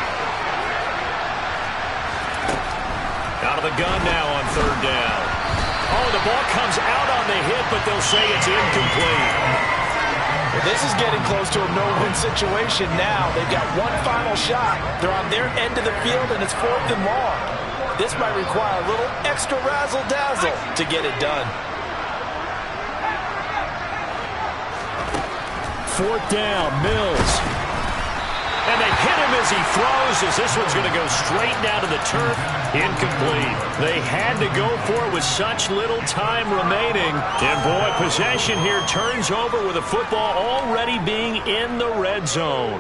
S2: Out of the gun now on 3rd down. Oh, the ball comes out on the hit, but they'll say it's incomplete.
S5: Well, this is getting close to a no-win situation now. They've got one final shot. They're on their end of the field, and it's 4th and long. This might require a little extra razzle-dazzle to get it done.
S2: 4th down, Mills. And they hit him as he throws, as this one's going to go straight down to the turf. Incomplete. They had to go for it with such little time remaining. And boy, possession here turns over with the football already being in the red zone.